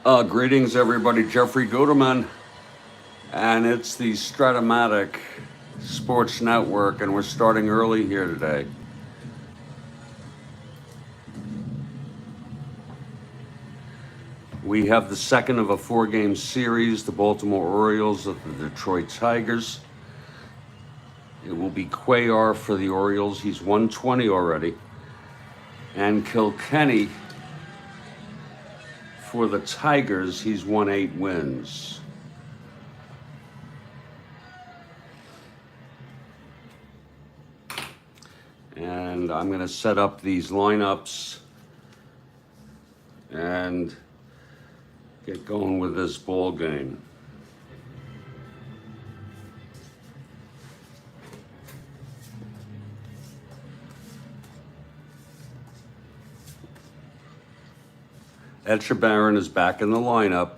Greetings, everybody. Jeffrey Guterman, and it's the Strat-O-Matic Sports Network, and we're starting early here today. We have the second of a four-game series, the Baltimore Orioles at the Detroit Tigers. It will be Cuellar for the Orioles. He's 120 already. And Kilkenny for the Tigers. He's won 8 wins. And I'm going to set up these lineups and get going with this ball game. Etchebarren is back in the lineup.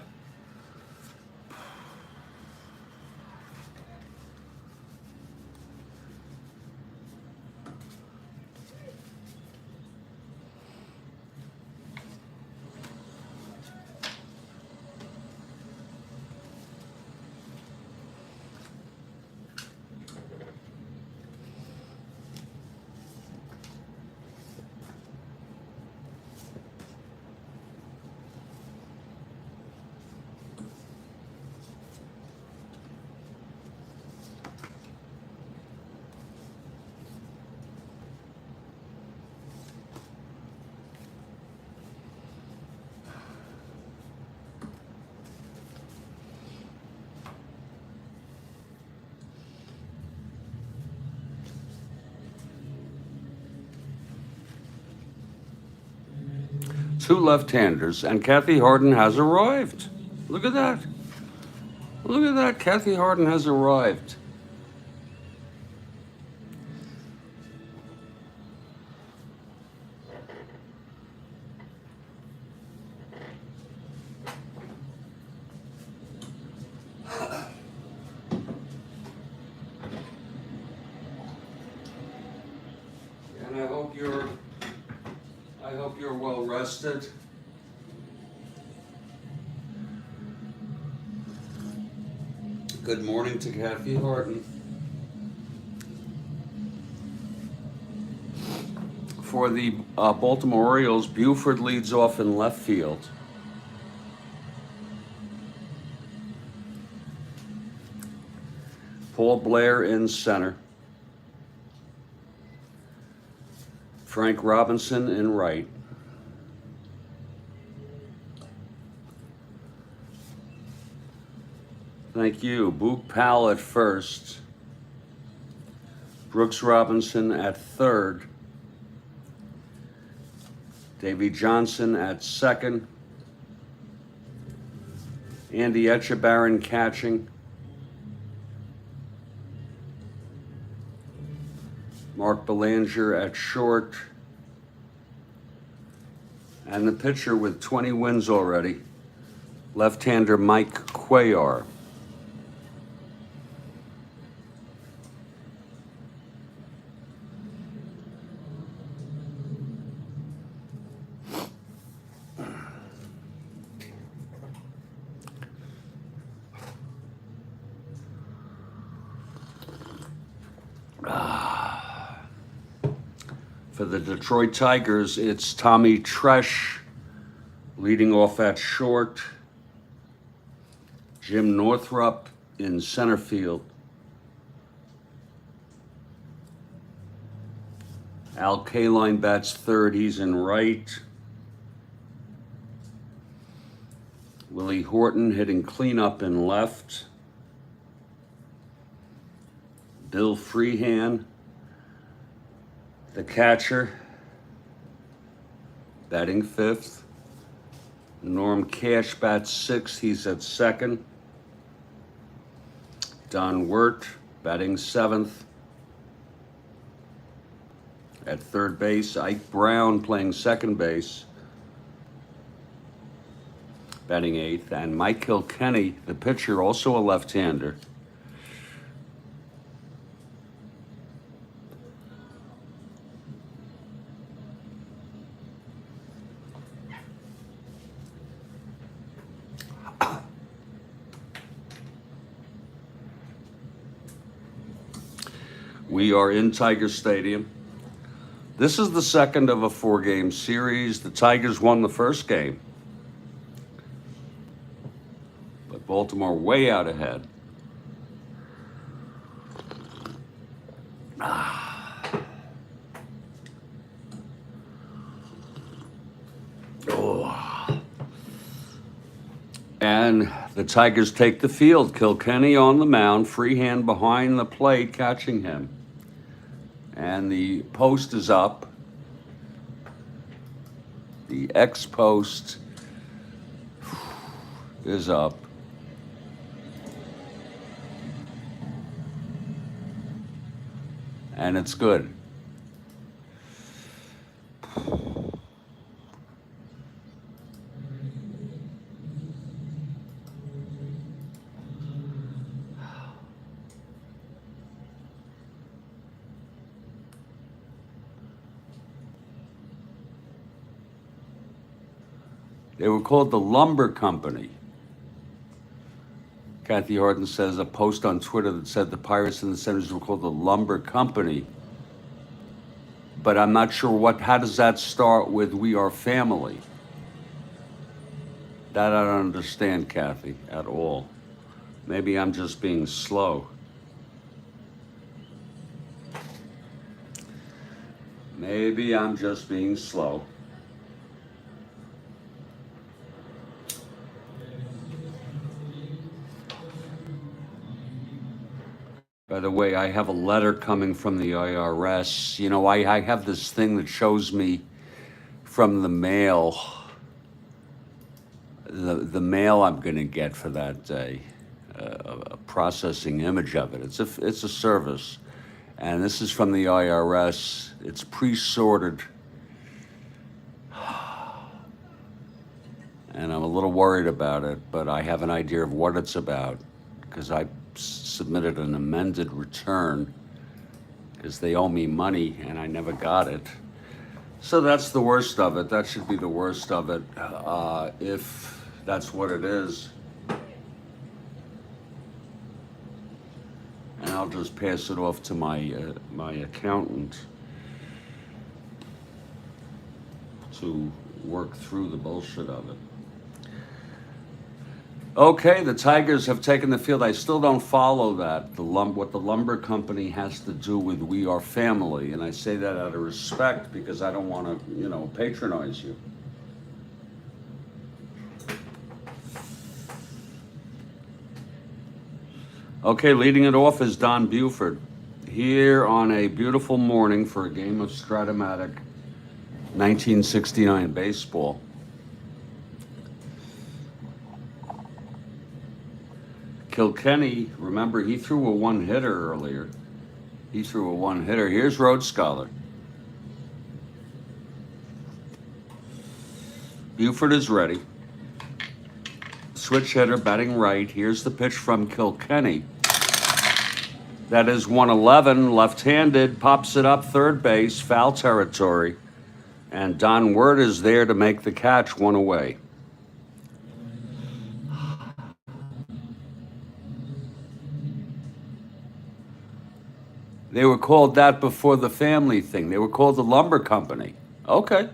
Two left-handers, and Kathy Harden has arrived. Look at that. Look at that. Kathy Harden has arrived. And I hope you're well rested. Good morning to Kathy Harden. For the Baltimore Orioles, Buford leads off in left field. Paul Blair in center. Frank Robinson in right. Thank you. Boog Powell at first. Brooks Robinson at third. Davey Johnson at second. Andy Etchebarren catching. Mark Belanger at short. And the pitcher with 20 wins already, left-hander Mike Cuellar. For the Detroit Tigers, it's Tommy Tresh leading off at short. Jim Northrup in center field. Al Kaline bats third, he's in right. Willie Horton hitting cleanup in left. Bill Freehan, the catcher, batting fifth. Norm Cash bats sixth, he's at second. Don Wirt batting seventh. At third base, Ike Brown playing second base, batting eighth. And Mike Kilkenny, the pitcher, also a left-hander. We are in Tiger Stadium. This is the second of a 4-game series. The Tigers won the first game, but Baltimore way out ahead. And the Tigers take the field. Kilkenny on the mound, free hand behind the plate, catching him. And the post is up. The X post is up. And it's good. They were called the Lumber Company. Kathy Horton says a post on Twitter that said the Pirates and the Senators were called the Lumber Company. But I'm not sure how does that start with "We Are Family"? That I don't understand, Kathy, at all. Maybe I'm just being slow. Maybe I'm just being slow. By the way, I have a letter coming from the IRS. You know, I have this thing that shows me from the mail, the mail I'm going to get for that day, a processing image of it. It's a service, and this is from the IRS. It's pre-sorted, and I'm a little worried about it, but I have an idea of what it's about because I submitted an amended return because they owe me money and I never got it. So that's the worst of it. That should be the worst of it, if that's what it is. And I'll just pass it off to my accountant to work through the bullshit of it. Okay, the Tigers have taken the field. I still don't follow that, what the Lumber Company has to do with "We Are Family." And I say that out of respect because I don't want to, patronize you. Okay, leading it off is Don Buford. Here on a beautiful morning for a game of Strat-O-Matic 1969 baseball. Kilkenny, remember, he threw a one-hitter earlier. Here's Road Scholar. Buford is ready. Switch hitter, batting right. Here's the pitch from Kilkenny. That is 111, left-handed, pops it up third base, foul territory. And Don Word is there to make the catch, one away. They were called that before the family thing. They were called the Lumber Company. Okay.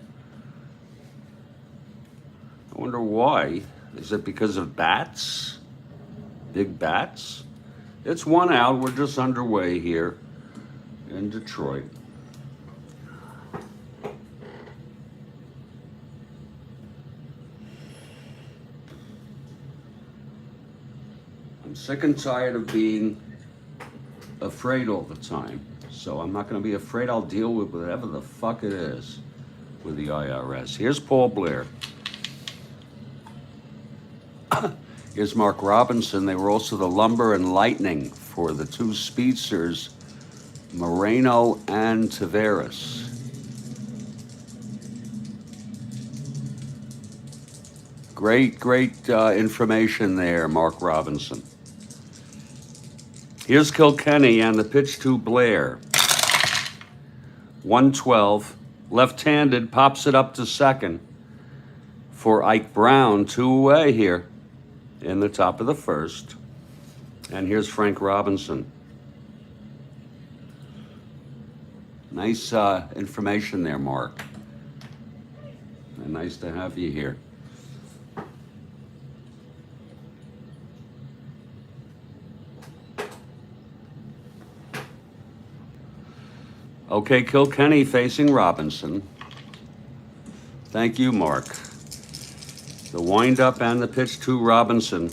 I wonder why. Is it because of bats? Big bats? It's one out. We're just underway here in Detroit. I'm sick and tired of being afraid all the time. So I'm not going to be afraid. I'll deal with whatever the fuck it is with the IRS. Here's Paul Blair. Here's Mark Robinson. They were also the Lumber and Lightning for the two speedsters, Moreno and Taveras. Great information there, Mark Robinson. Here's Kilkenny and the pitch to Blair. 112, left-handed, pops it up to second for Ike Brown, 2 away here in the top of the first. And here's Frank Robinson. Nice information there, Mark. And nice to have you here. Okay, Kilkenny facing Robinson. Thank you, Mark. The windup and the pitch to Robinson.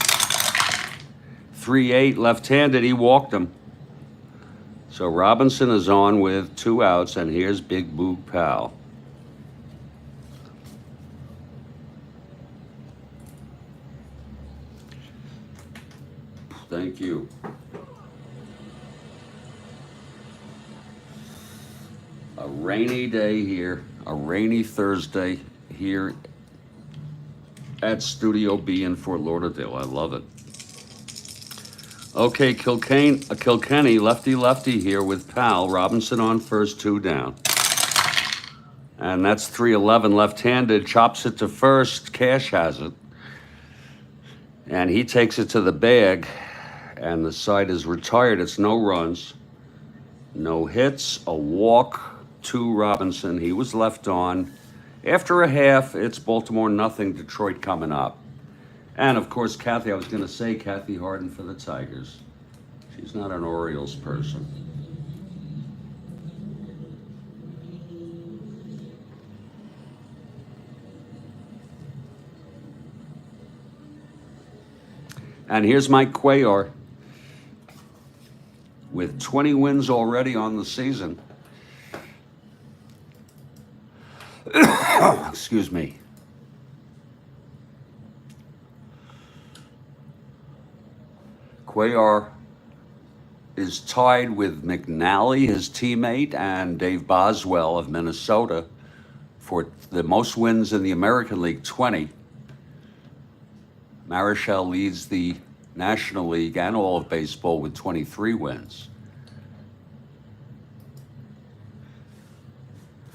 3-8 left-handed, he walked him. So Robinson is on with 2 outs, and here's Big Boog Powell. Thank you. A rainy day here, a rainy Thursday here at Studio B in Fort Lauderdale. I love it. Okay, Kilkenny, lefty here with Powell. Robinson on first, 2 down. And that's 3-11 left-handed. Chops it to first. Cash has it. And he takes it to the bag. And the side is retired. It's no runs, no hits, a walk to Robinson. He was left on. After a half, it's Baltimore nothing, Detroit coming up. And of course, Kathy, I was going to say Kathy Harden for the Tigers. She's not an Orioles person. And here's Mike Cuellar with 20 wins already on the season. Excuse me. Cuellar is tied with McNally, his teammate, and Dave Boswell of Minnesota for the most wins in the American League, 20. Marichal leads the National League and all of baseball with 23 wins.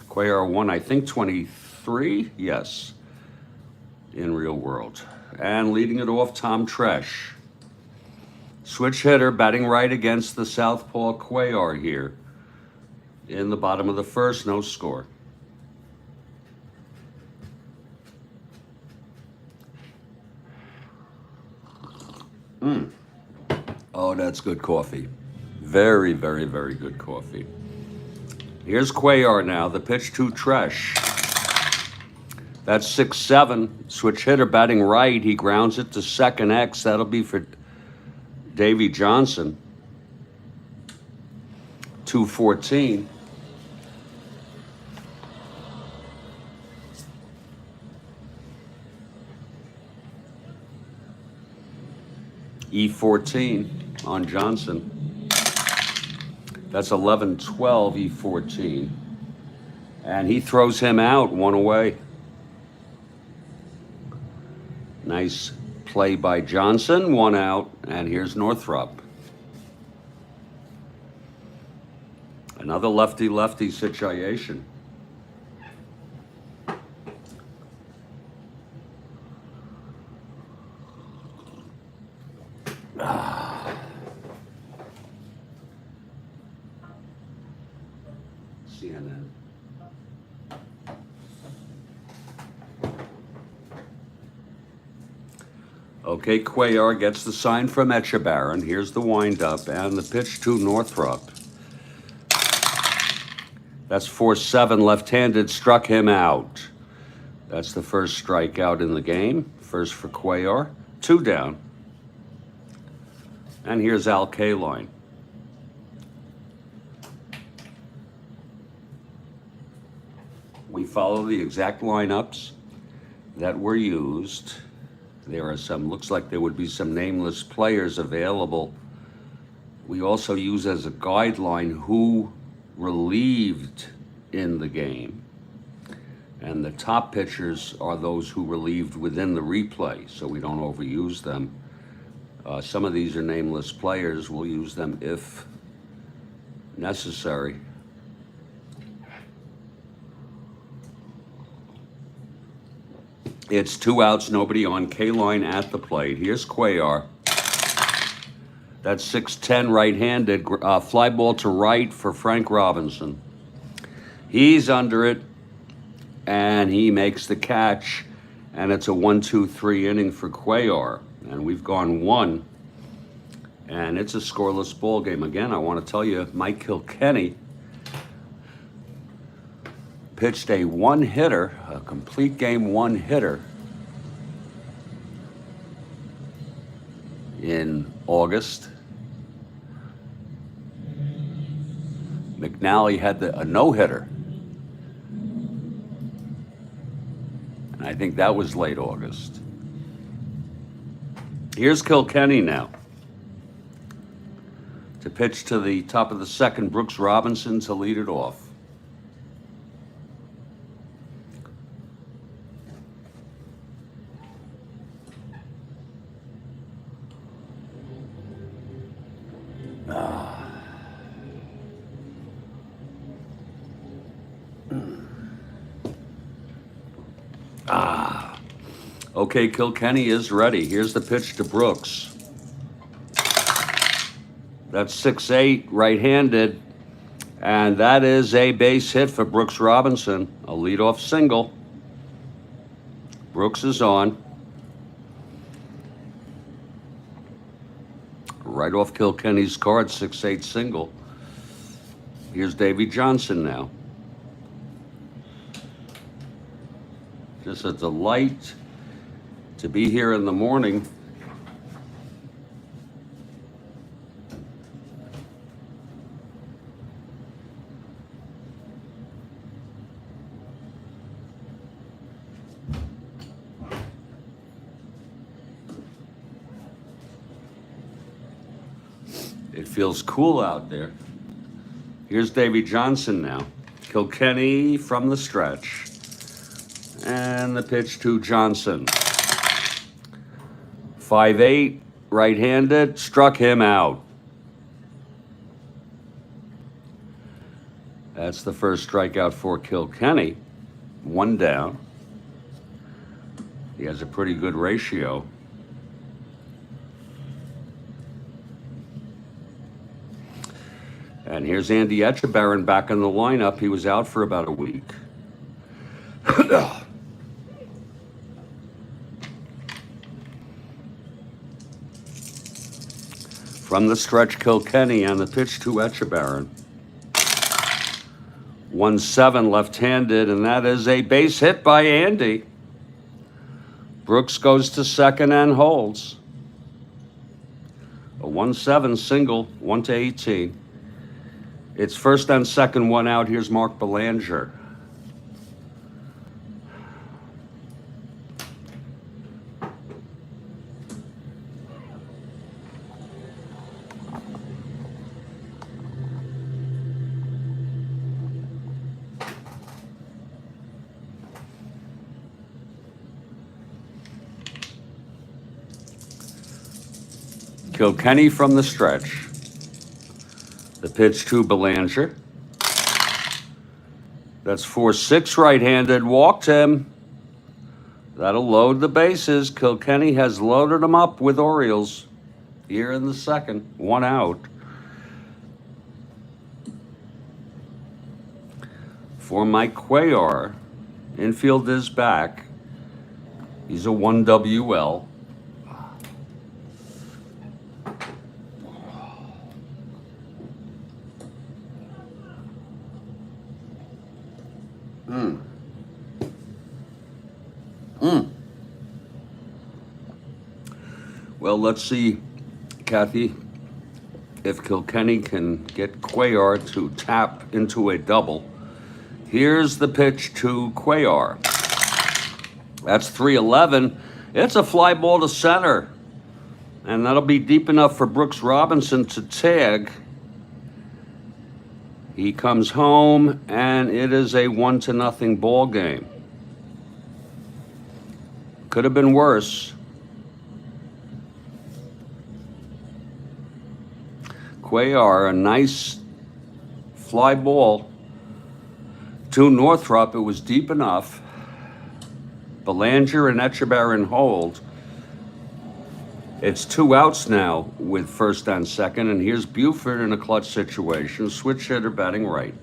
Cuellar won, I think, 23, yes, in real world. And leading it off, Tom Tresh. Switch hitter, batting right against the southpaw Cuellar here. In the bottom of the first, no score. Oh, that's good coffee. Very, very, very good coffee. Here's Cuellar now, the pitch to Tresh. That's 6-7. Switch hitter batting right. He grounds it to second X. That'll be for Davey Johnson. 2-14. E14 on Johnson. That's 11-12 E14. And he throws him out, 1 away. Nice play by Johnson, 1 out, and here's Northrop. Another lefty-lefty situation. CNN. Okay, Cuellar gets the sign from Echebarren. Here's the windup and the pitch to Northrop. That's 4-7 left-handed, struck him out. That's the first strikeout in the game. First for Cuellar, 2 down. And here's Al Kaline. We follow the exact lineups that were used. There are some, looks like there would be some nameless players available. We also use as a guideline who relieved in the game. And the top pitchers are those who relieved within the replay, so we don't overuse them. Some of these are nameless players. We'll use them if necessary. It's 2 outs, nobody on. Kaline at the plate. Here's Cuellar. That's 6-10 right-handed. Fly ball to right for Frank Robinson. He's under it, and he makes the catch, and it's a 1-2-3 inning for Cuellar, and we've gone one, and it's a scoreless ball game. Again, I want to tell you, Mike Kilkenny pitched a one-hitter, a complete game one-hitter in August. McNally had a no-hitter. And I think that was late August. Here's Kilkenny now to pitch to the top of the second, Brooks Robinson to lead it off. Okay, Kilkenny is ready. Here's the pitch to Brooks. That's 6-8, right-handed, and that is a base hit for Brooks Robinson, a leadoff single. Brooks is on. Right off Kilkenny's card, 6-8 single. Here's Davy Johnson now. Just a delight to be here in the morning. It feels cool out there. Here's Davy Johnson now. Kilkenny from the stretch. And the pitch to Johnson. 5-8, right-handed, struck him out. That's the first strikeout for Kilkenny. One down. He has a pretty good ratio. And here's Andy Etchebarren back in the lineup. He was out for about a week. From the stretch, Kilkenny on the pitch to Etchebarren. 1-7 left-handed, and that is a base hit by Andy. Brooks goes to second and holds. A 1-7 single, 1-18. It's first and second, one out. Here's Mark Belanger. Kilkenny from the stretch. The pitch to Belanger. That's 4-6 right-handed. Walked him. That'll load the bases. Kilkenny has loaded them up with Orioles here in the second. One out. For Mike Cuellar, infield is back. He's a 1WL. Well, let's see, Kathy, if Kilkenny can get Cuellar to tap into a double. Here's the pitch to Cuellar. That's 3-11. It's a fly ball to center. And that'll be deep enough for Brooks Robinson to tag. He comes home, and it is a 1-0 ball game. Could have been worse. Cuellar, a nice fly ball to Northrop. It was deep enough. Belanger and Etchebarren hold. It's 2 outs now with first and second, and here's Buford in a clutch situation. Switch hitter batting right.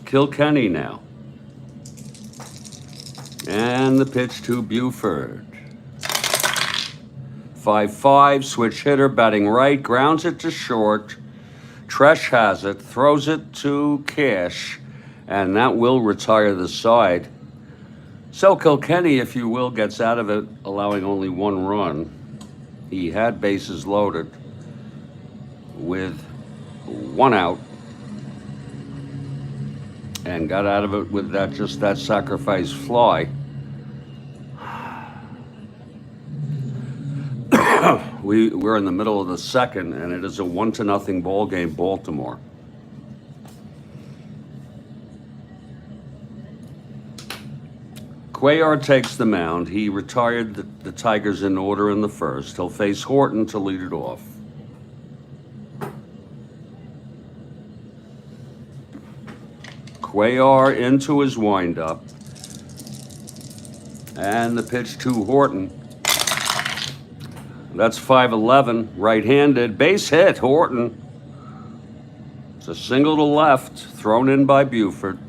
Kilkenny now. And the pitch to Buford. 5-5, switch hitter, batting right, grounds it to short. Tresh has it, throws it to Cash, and that will retire the side. So Kilkenny, if you will, gets out of it, allowing only one run. He had bases loaded with one out and got out of it with just that sacrifice fly. We're in the middle of the second, and it is a 1-0 ball game, Baltimore. Cuellar takes the mound. He retired the Tigers in order in the first. He'll face Horton to lead it off. Cuellar into his windup. And the pitch to Horton. That's 5-11, right-handed, base hit, Horton. It's a single to left, thrown in by Buford.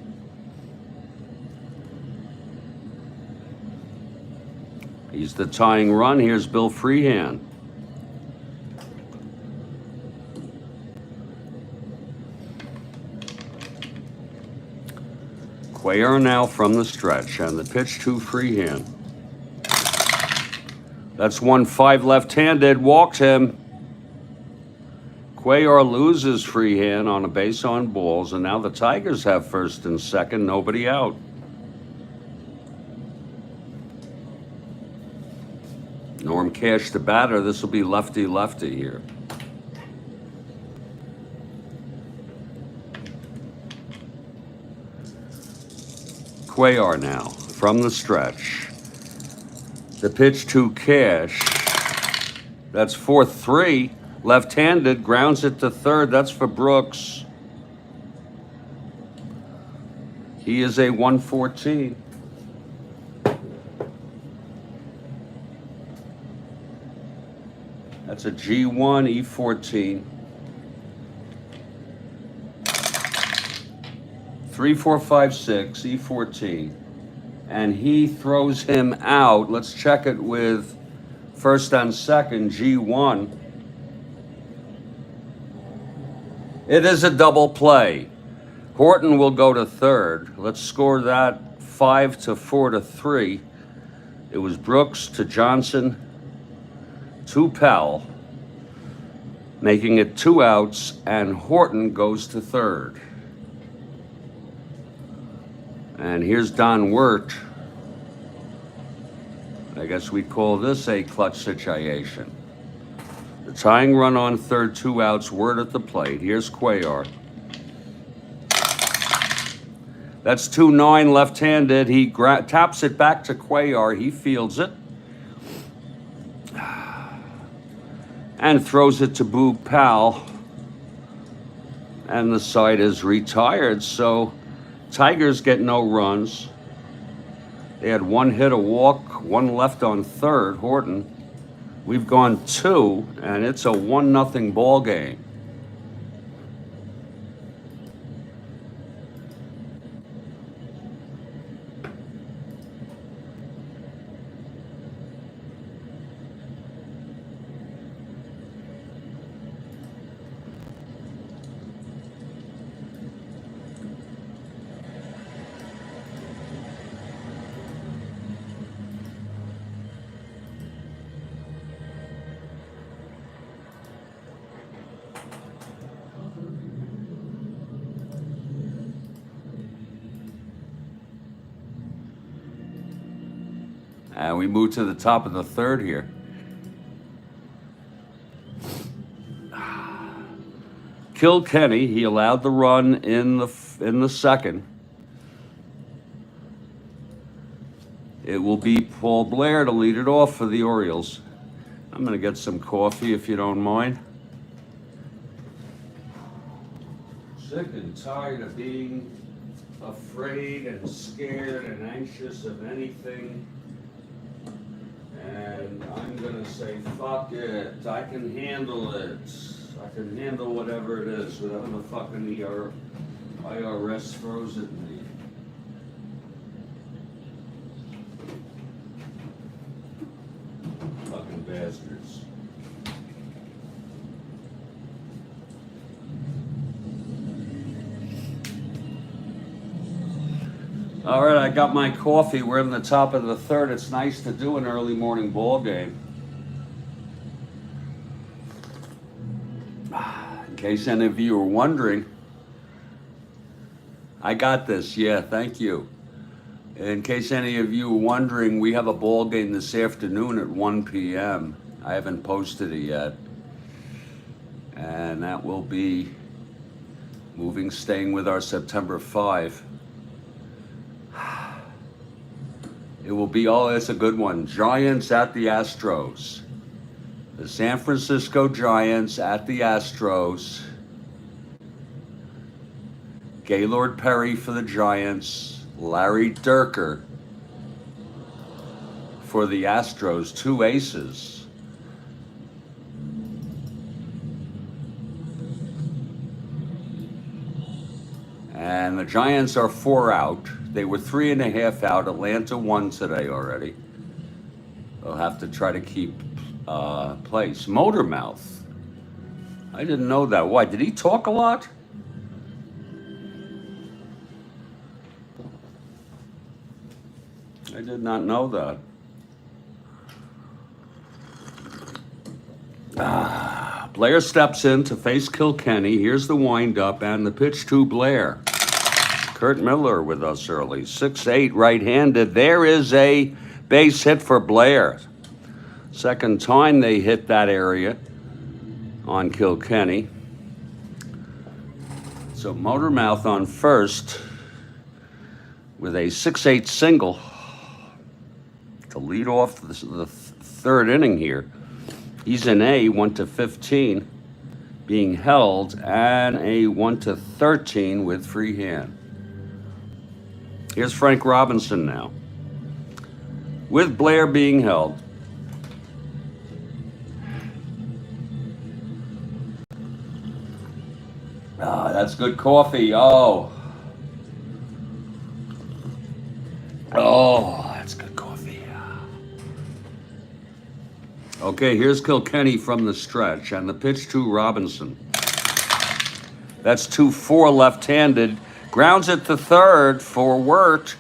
He's the tying run. Here's Bill Freehan. Cuellar now from the stretch, and the pitch to Freehan. That's 1-5 left-handed, walked him. Cuellar loses Freehan on a base on balls, and now the Tigers have first and second, nobody out. Norm Cash the batter. This will be lefty-lefty here. Cuellar now from the stretch. The pitch to Cash. That's 4-3. Left-handed, grounds it to third. That's for Brooks. He is a 114. That's a G1 E14. 3, 4, 5, 6 E14. And he throws him out. Let's check it with first and second, G1. It is a double play. Horton will go to third. Let's score that 5-4 to 3. It was Brooks to Johnson to Powell, making it 2 outs, and Horton goes to third. And here's Don Wirt. I guess we'd call this a clutch situation. The tying run on third, 2 outs, Wirt at the plate. Here's Cuellar. That's 2-9 left-handed. He taps it back to Cuellar. He fields it. And throws it to Boog Powell. And the side is retired, so Tigers get no runs. They had 1 hit, a walk, 1 left on third, Horton. We've gone 2, and it's a 1-0 ball game. And we move to the top of the third here. Kilkenny, he allowed the run in the second. It will be Paul Blair to lead it off for the Orioles. I'm going to get some coffee if you don't mind. Sick and tired of being afraid and scared and anxious of anything. And I'm going to say, fuck it. I can handle it. I can handle whatever it is, whatever the fucking IRS throws it in the fucking bastards. All right, I got my coffee. We're in the top of the third. It's nice to do an early morning ball game. In case any of you are wondering, I got this. Yeah, thank you. In case any of you are wondering, we have a ball game this afternoon at 1 p.m. I haven't posted it yet. And that will be staying with our September 5. It will be, oh, it's a good one. Giants at the Astros. The San Francisco Giants at the Astros. Gaylord Perry for the Giants. Larry Durker for the Astros. 2 aces. And the Giants are 4 out. They were 3.5 out. Atlanta won today already. They'll have to try to keep place. Motormouth. I didn't know that. Why? Did he talk a lot? I did not know that. Blair steps in to face Kilkenny. Here's the windup and the pitch to Blair. Kurt Miller with us early. 6'8", right-handed. There is a base hit for Blair. Second time they hit that area on Kilkenny. So Motormouth on first with a 6-8 single to lead off the third inning here. He's an A, 1-15, being held, and a 1-13 with free hand. Here's Frank Robinson now, with Blair being held. That's good coffee. Oh, that's good coffee. Okay, here's Kilkenny from the stretch, and the pitch to Robinson. That's 2-4 left-handed. Grounds it to third for Wirt.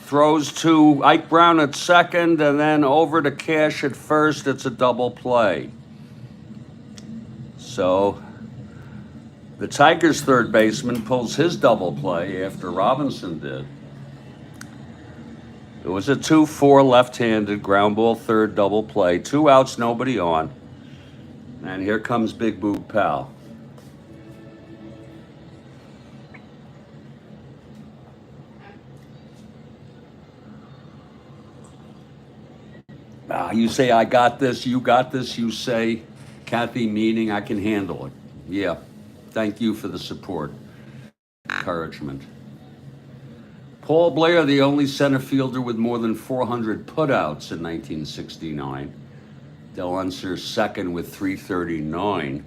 Throws to Ike Brown at second, and then over to Cash at first. It's a double play. So the Tigers' third baseman pulls his double play after Robinson did. It was a 2-4 left-handed ground ball third double play. 2 outs, nobody on. And here comes Big Boog Powell. You say, I got this, you got this. You say, Kathy, meaning I can handle it. Yeah, thank you for the support, encouragement. Paul Blair, the only center fielder with more than 400 putouts in 1969. Del Unser second with 339.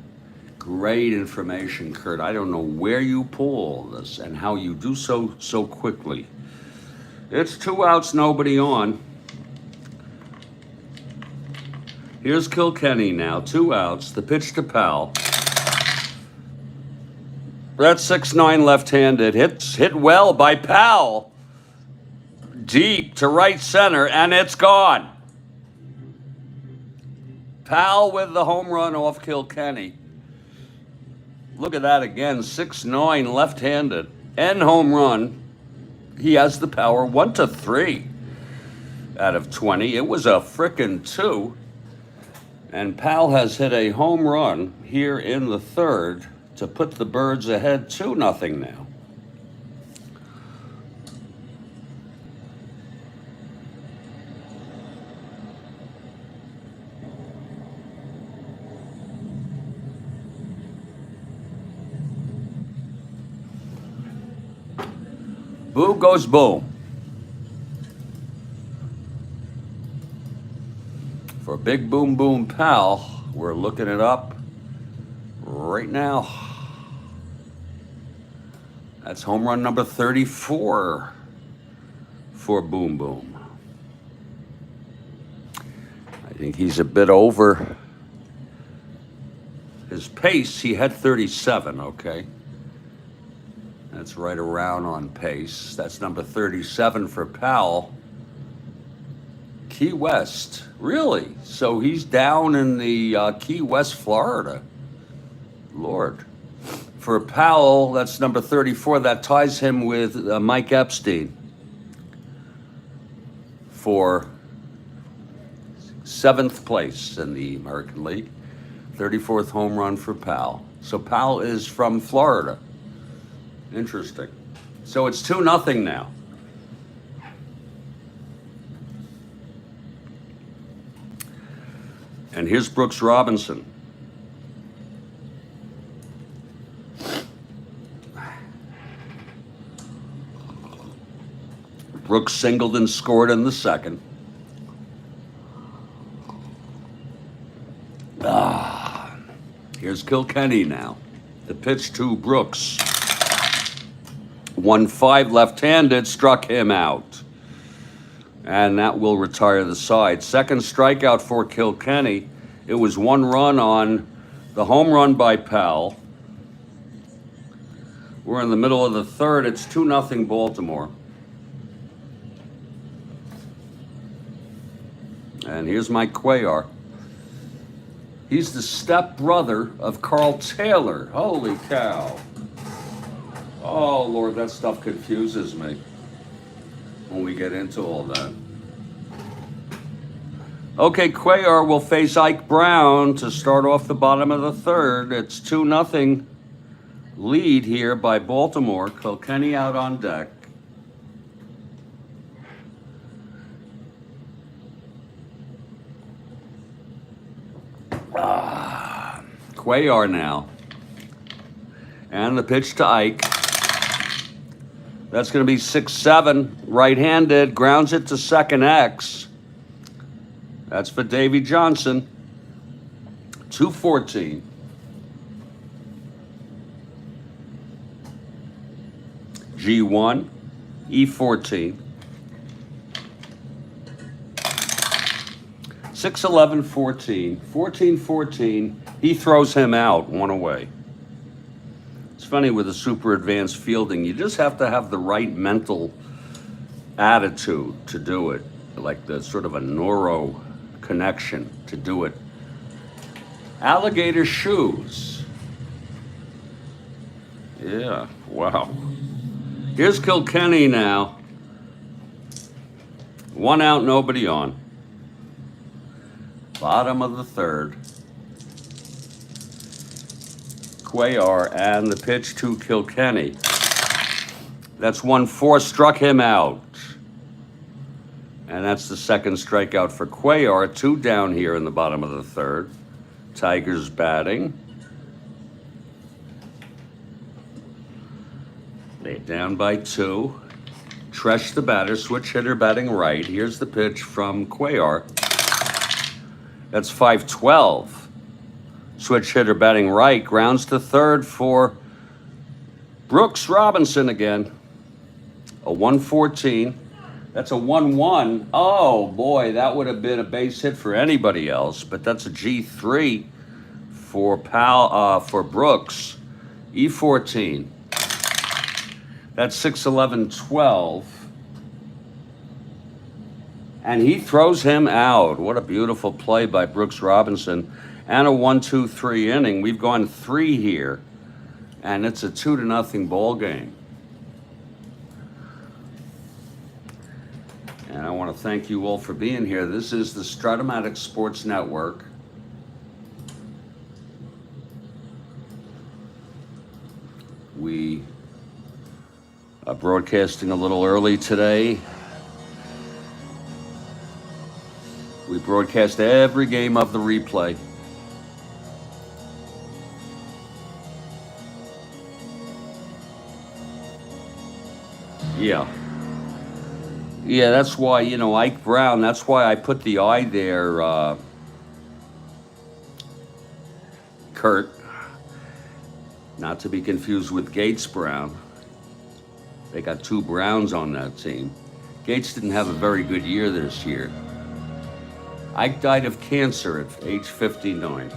Great information, Kurt. I don't know where you pull this and how you do so quickly. It's 2 outs, nobody on. Here's Kilkenny now, 2 outs. The pitch to Powell. That's 6'9" left-handed. Hit well by Powell. Deep to right center, and it's gone. Powell with the home run off Kilkenny. Look at that again, 6'9", left-handed. And home run. He has the power, 1-3 out of 20. It was a frickin' 2. And Powell has hit a home run here in the third to put the Birds ahead 2-0 now. Boo goes boom. For Big Boom Boom Powell, we're looking it up right now. That's home run number 34 for Boom Boom. I think he's a bit over his pace. He had 37, okay. That's right around on pace. That's number 37 for Powell. Key West, really? So he's down in the Key West, Florida. Lord. For Powell, that's number 34. That ties him with Mike Epstein for 7th place in the American League. 34th home run for Powell. So Powell is from Florida. Interesting. So it's 2-0 now. And here's Brooks Robinson. Brooks singled and scored in the second. Here's Kilkenny now. The pitch to Brooks. 1-5 left-handed, struck him out. And that will retire the side. Second strikeout for Kilkenny. It was 1 run on the home run by Powell. We're in the middle of the third. It's 2-0 Baltimore. And here's Mike Cuellar. He's the stepbrother of Karl Taylor. Holy cow. Oh, Lord, that stuff confuses me when we get into all that. Okay, Cuellar will face Ike Brown to start off the bottom of the third. It's 2-0 lead here by Baltimore. Kilkenny out on deck. Cuellar now. And the pitch to Ike. That's going to be 6-7. Right-handed. Grounds it to second X. That's for Davy Johnson. 2-14. G1. E14. 6-11-14. 14-14. He throws him out, 1 away. It's funny with the super advanced fielding, you just have to have the right mental attitude to do it, like the sort of a neuro connection to do it. Alligator shoes. Yeah, wow. Here's Kilkenny now. 1 out, nobody on. Bottom of the third. Cuellar and the pitch to Kilkenny. That's 1-4, struck him out. And that's the second strikeout for Cuellar. 2 down here in the bottom of the third. Tigers batting. They're down by 2. Tresh the batter, switch hitter batting right. Here's the pitch from Cuellar. That's 5-12. Switch hitter batting right. Grounds to third for Brooks Robinson again. A 1-14. That's a 1-1. Oh, boy, that would have been a base hit for anybody else. But that's a G3 for Brooks. E14. That's 6-11-12. And he throws him out. What a beautiful play by Brooks Robinson. And a 1-2-3 inning. We've gone 3 here. And it's a 2-0 ball game. And I want to thank you all for being here. This is the Strat-O-Matic Sports Network. We are broadcasting a little early today. We broadcast every game of the replay. Yeah. Yeah, that's why, Ike Brown, that's why I put the I there, Kurt. Not to be confused with Gates Brown. They got 2 Browns on that team. Gates didn't have a very good year this year. Ike died of cancer at age 59.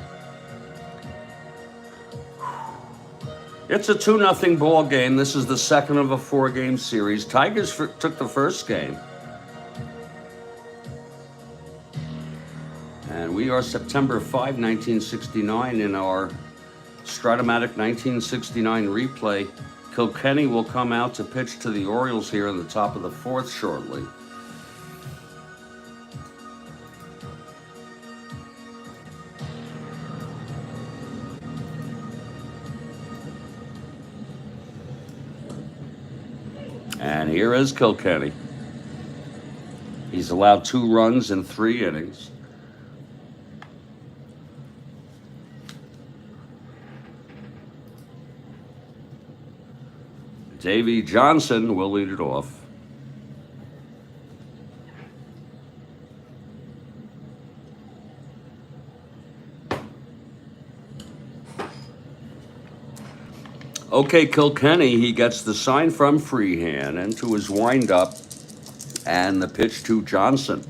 It's a 2-0 ball game. This is the second of a 4-game series. Tigers took the first game. And we are September 5, 1969 in our Strat-O-Matic 1969 replay. Kilkenny will come out to pitch to the Orioles here in the top of the 4th shortly. And here is Kilkenny. He's allowed 2 runs in 3 innings. Davey Johnson will lead it off. Okay, Kilkenny, he gets the sign from Freehand into his windup and the pitch to Johnson.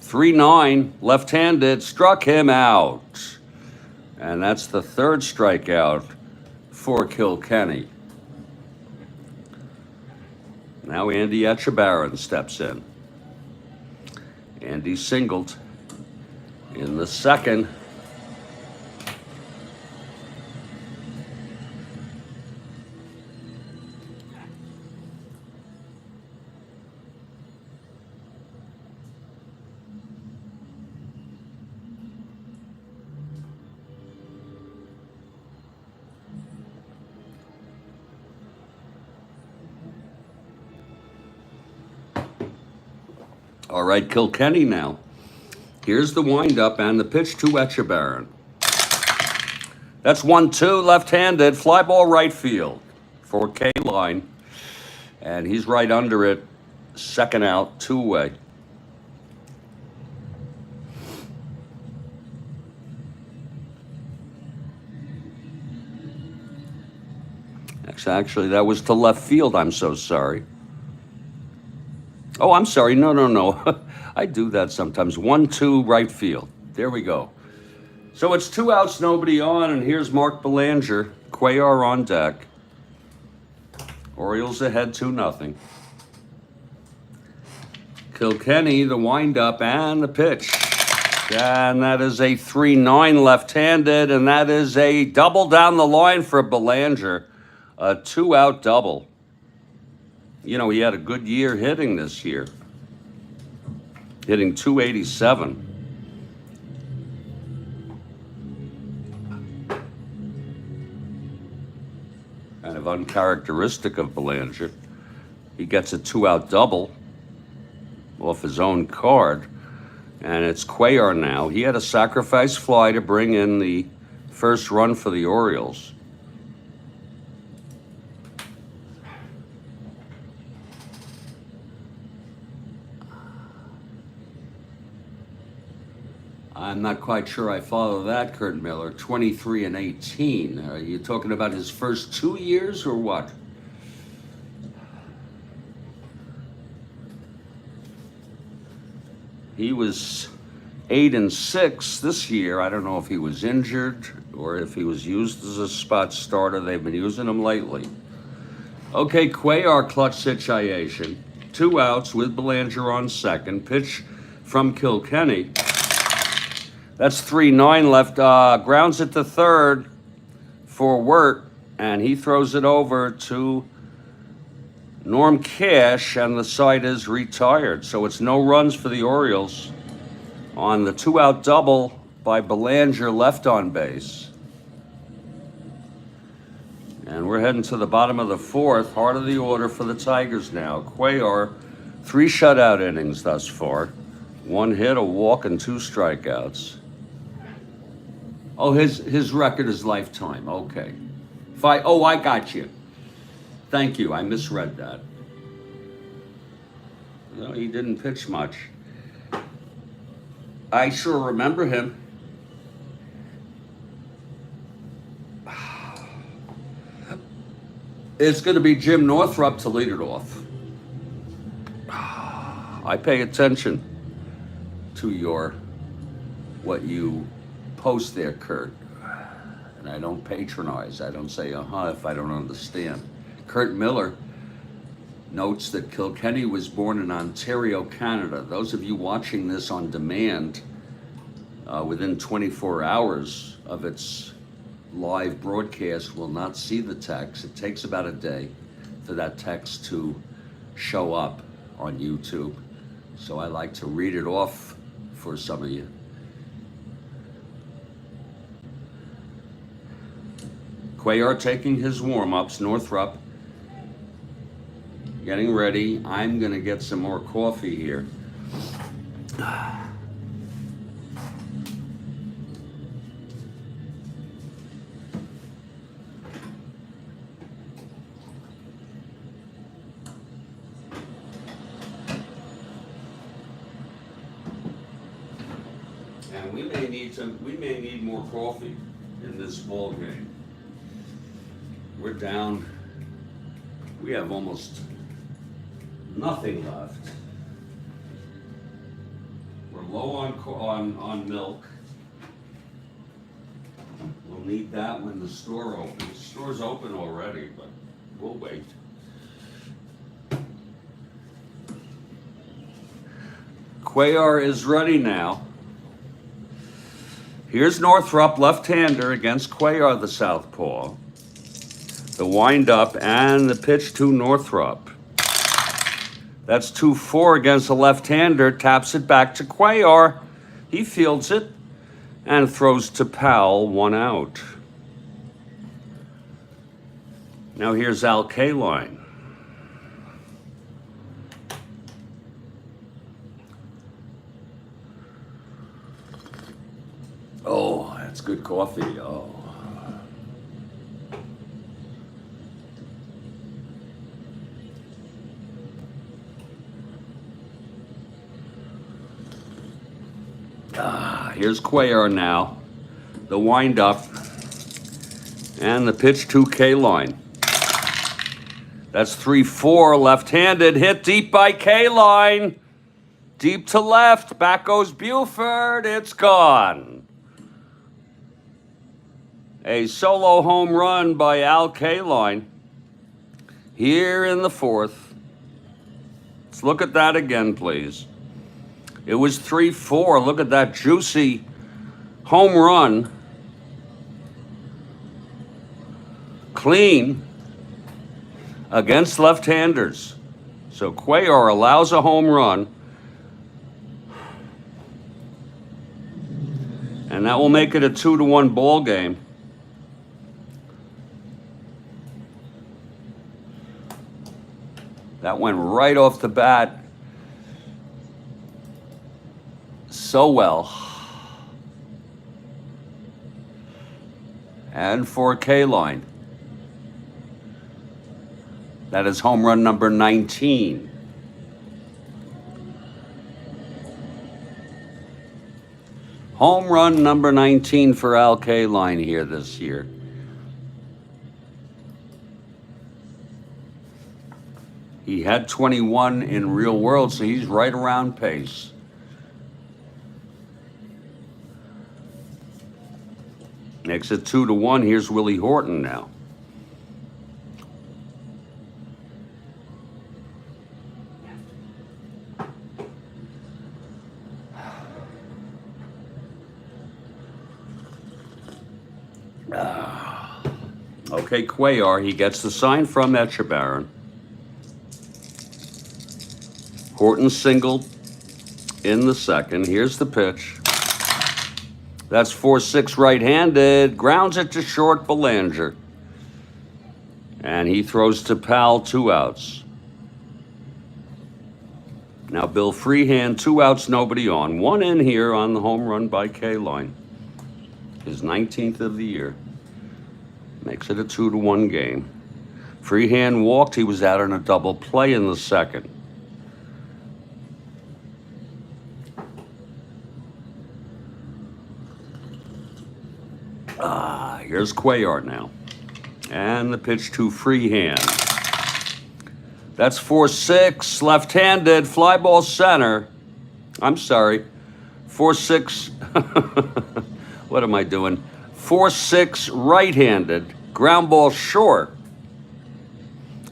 3-9, left-handed, struck him out. And that's the 3rd strikeout for Kilkenny. Now Andy Etchebarren steps in. Andy singled in the 2nd. All right, Kilkenny now. Here's the windup and the pitch to Etchebarren. That's 1-2, left-handed, fly ball right field for K-line. And he's right under it, 2nd out, 2 away. Actually, that was to left field. I'm so sorry. Oh, I'm sorry. No. I do that sometimes. 1-2 right field. There we go. So it's 2 outs, nobody on, and here's Mark Belanger. Cuellar on deck. Orioles ahead 2-0. Kilkenny, the windup and the pitch. And that is a 3-9 left-handed, and that is a double down the line for Belanger. A 2-out double. You know, he had a good year hitting this year. Hitting .287. Kind of uncharacteristic of Belanger. He gets a 2-out double off his own card. And it's Cuellar now. He had a sacrifice fly to bring in the first run for the Orioles. I'm not quite sure I follow that, Kurt Miller. 23-18. Are you talking about his first 2 years or what? He was 8-6 this year. I don't know if he was injured or if he was used as a spot starter. They've been using him lately. Okay, Cuellar clutch situation. 2 outs with Belanger on second. Pitch from Kilkenny. That's 3-9 left. Grounds it to third for Wirt, and he throws it over to Norm Cash, and the side is retired. So it's no runs for the Orioles on the 2-out double by Belanger left on base. And we're heading to the bottom of the 4th, heart of the order for the Tigers now. Cuellar, 3 shutout innings thus far. 1 hit, a walk, and 2 strikeouts. Oh, his record is lifetime. Okay. I got you. Thank you. I misread that. No, he didn't pitch much. I sure remember him. It's going to be Jim Northrup to lead it off. I pay attention to what you post there, Kurt. And I don't patronize. I don't say, if I don't understand. Kurt Miller notes that Kilkenny was born in Ontario, Canada. Those of you watching this on demand, within 24 hours of its live broadcast will not see the text. It takes about a day for that text to show up on YouTube. So I like to read it off for some of you. Cuellar taking his warm-ups. Northrup getting ready. I'm gonna get some more coffee here. And we may need more coffee in this ball game. We're down. We have almost nothing left. We're low on milk. We'll need that when the store opens. The store's open already, but we'll wait. Cuellar is ready now. Here's Northrup, left-hander, against Cuellar, the southpaw. The wind-up and the pitch to Northrup. That's 2-4 against the left-hander. Taps it back to Cuellar. He fields it and throws to Powell, 1 out. Now here's Al Kaline. Oh, that's good coffee. Oh. Here's Cuellar now. The wind-up and the pitch to Kaline. That's 3-4, left-handed, hit deep by Kaline. Deep to left, back goes Buford, it's gone. A solo home run by Al Kaline here in the fourth. Let's look at that again, please. It was 3-4. Look at that juicy home run. Clean against left-handers. So Cuellar allows a home run. And that will make it a 2-1 ball game. That went right off the bat. So well. And for Kaline, that is home run number 19. Home run number 19 for Al Kaline here this year. He had 21 in real world, so he's right around pace. Makes it 2-1. Here's Willie Horton now. Okay, Cuellar, he gets the sign from Etchebarren. Horton singled in the second. Here's the pitch. That's 4-6 right-handed. Grounds it to short, Belanger. And he throws to Powell, 2 outs. Now Bill Freehand, 2 outs, nobody on. 1 in here on the home run by Kaline. His 19th of the year. Makes it a 2-1 game. Freehand walked. He was out on a double play in the second. Here's Cuellar now. And the pitch to Freehand. That's 4-6, left-handed, fly ball center. I'm sorry, 4-6. What am I doing? 4-6, right-handed, ground ball short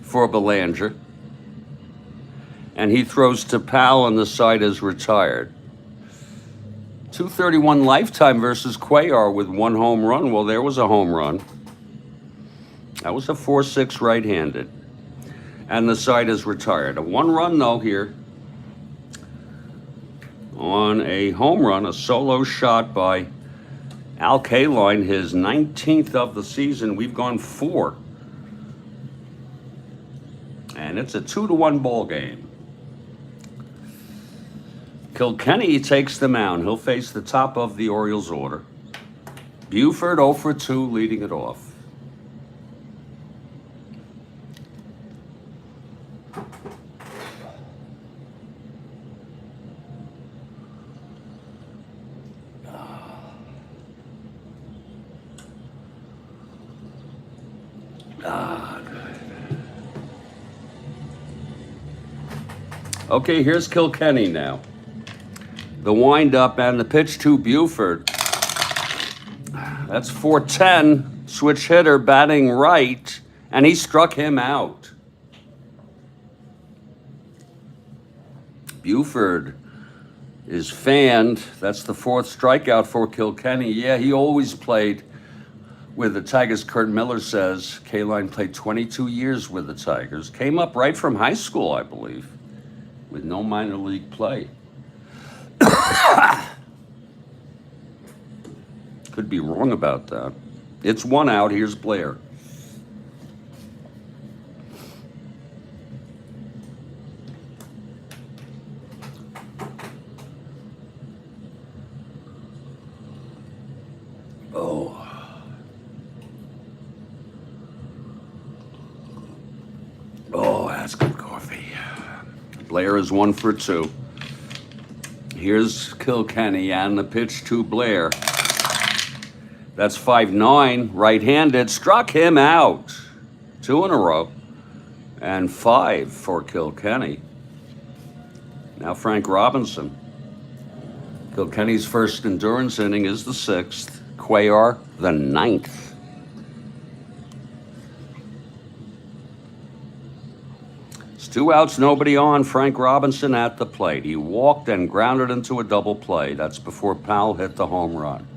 for Belanger. And he throws to Powell, and the side is retired. 231 lifetime versus Cuellar with 1 home run. Well, there was a home run. That was a 4-6 right-handed. And the side is retired. A 1 run, though, here. On a home run, a solo shot by Al Kaline, his 19th of the season. We've gone 4. And it's a 2-1 ball game. Kilkenny takes the mound. He'll face the top of the Orioles order. Buford 0 for 2, leading it off. Okay, here's Kilkenny now. The windup and the pitch to Buford. That's 4-10, switch hitter batting right, and he struck him out. Buford is fanned. That's the 4th strikeout for Kilkenny. Yeah, he always played with the Tigers. Kurt Miller says Kaline played 22 years with the Tigers. Came up right from high school, I believe, with no minor league play. Could be wrong about that. It's 1 out. Here's Blair. Oh, that's good coffee. Blair is 1 for 2. Here's Kilkenny and the pitch to Blair. That's 5-9, right-handed, struck him out. 2 in a row, and 5 for Kilkenny. Now Frank Robinson. Kilkenny's first endurance inning is the 6th. Cuellar, the 9th. It's 2 outs, nobody on. Frank Robinson at the plate. He walked and grounded into a double play. That's before Powell hit the home run.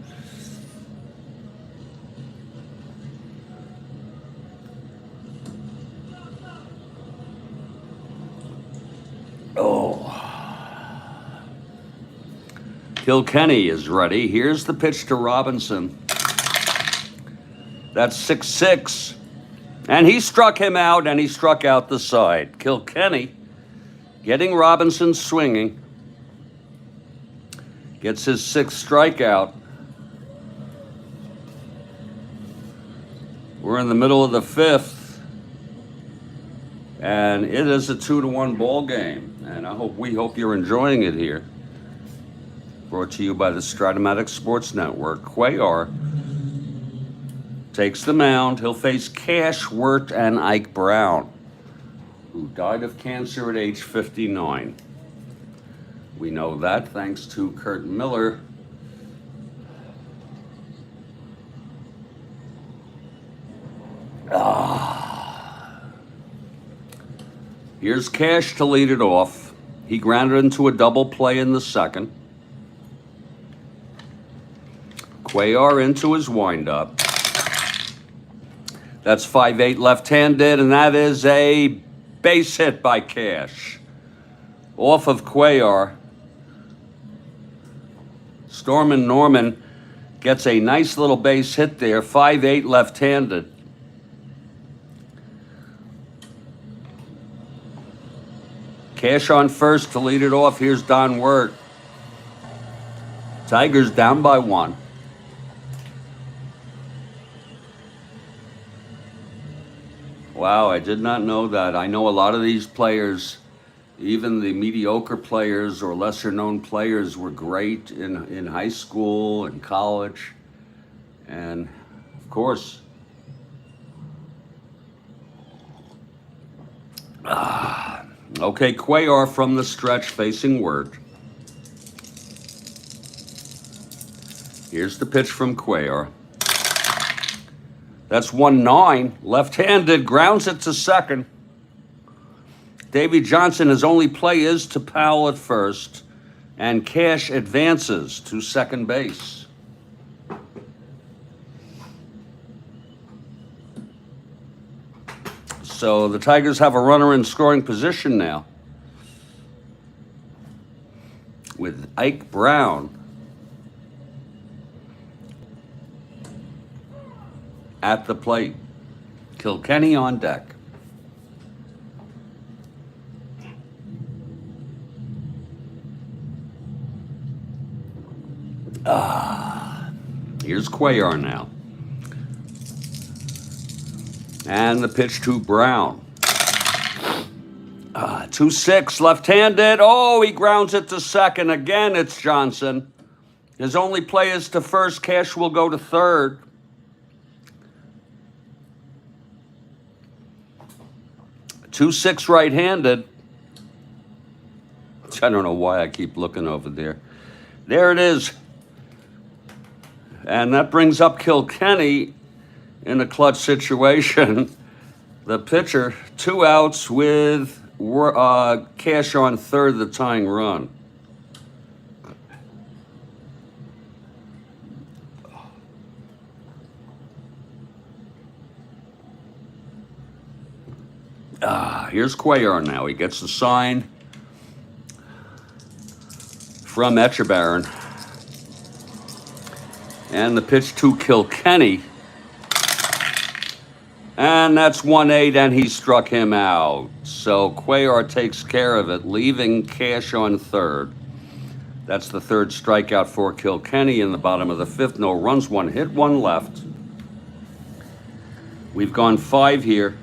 Kilkenny is ready. Here's the pitch to Robinson. That's 6-6. And he struck him out, and he struck out the side. Kilkenny getting Robinson swinging. Gets his 6th strikeout. We're in the middle of the 5th. And it is a 2-1 ball game. And we hope you're enjoying it here. Brought to you by the Strat-O-Matic Sports Network. Cuellar takes the mound. He'll face Cash, Wirt, and Ike Brown, who died of cancer at age 59. We know that thanks to Kurt Miller. Here's Cash to lead it off. He grounded into a double play in the 2nd. Cuellar into his windup. That's 5-8 left-handed, and that is a base hit by Cash. Off of Cuellar. Stormin' Norman gets a nice little base hit there, 5-8 left-handed. Cash on first to lead it off. Here's Don Wirt. Tigers down by 1. Wow, I did not know that. I know a lot of these players, even the mediocre players or lesser-known players, were great in high school and college. And, of course, Okay, Cuellar from the stretch facing Word. Here's the pitch from Cuellar. That's 1-9. Left-handed, grounds it to second. Davy Johnson, his only play is to Powell at first, and Cash advances to second base. So the Tigers have a runner in scoring position now with Ike Brown at the plate. Kilkenny on deck. Here's Cuellar now. And the pitch to Brown. 2-6, left-handed. Oh, he grounds it to second. Again, it's Johnson. His only play is to first. Cash will go to third. Two 6 right-handed. I don't know why I keep looking over there. There it is. And that brings up Kilkenny in a clutch situation. The pitcher, 2 outs with Cash on third, the tying run. Here's Cuellar now. He gets the sign from Etchebarren. And the pitch to Kilkenny. And that's 1-8, and he struck him out. So Cuellar takes care of it, leaving Cash on third. That's the third strikeout for Kilkenny in the bottom of the fifth. No runs, 1 hit, 1 left. We've gone 5 here.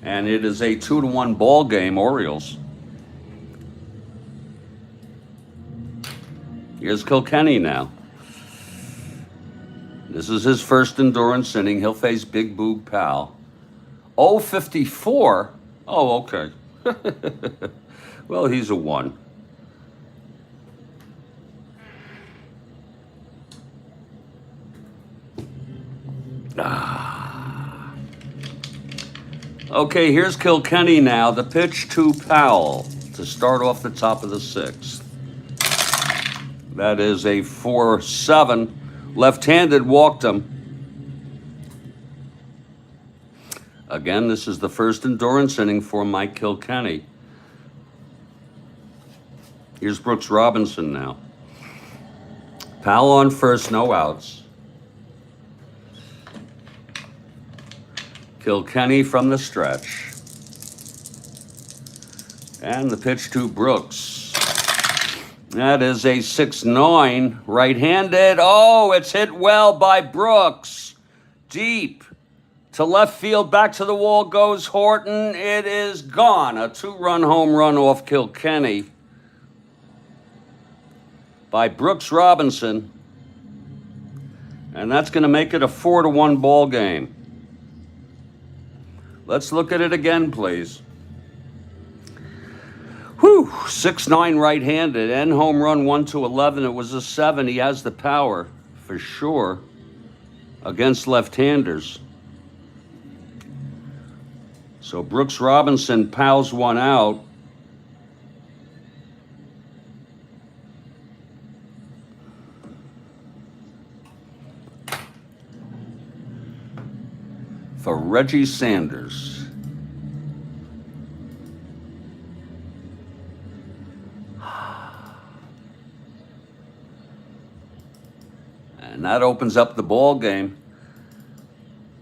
And it is a 2-1 ball game, Orioles. Here's Kilkenny now. This is his first endurance inning. He'll face Big Boog Powell. 0-54. Oh, okay. Well, he's a 1. Okay, here's Kilkenny now. The pitch to Powell to start off the top of the 6th. That is a 4-7. Left-handed, walked him. Again, this is the first endurance inning for Mike Kilkenny. Here's Brooks Robinson now. Powell on first, no outs. Kilkenny from the stretch. And the pitch to Brooks. That is a 6-9, right-handed. Oh, it's hit well by Brooks. Deep to left field, back to the wall goes Horton. It is gone. A 2-run home run off Kilkenny by Brooks Robinson. And that's going to make it a 4-1 ball game. Let's look at it again, please. 6-9 right-handed and home run 1-11. It was a 7. He has the power for sure against left-handers. So Brooks Robinson pows 1 out. For Reggie Sanders. And that opens up the ball game.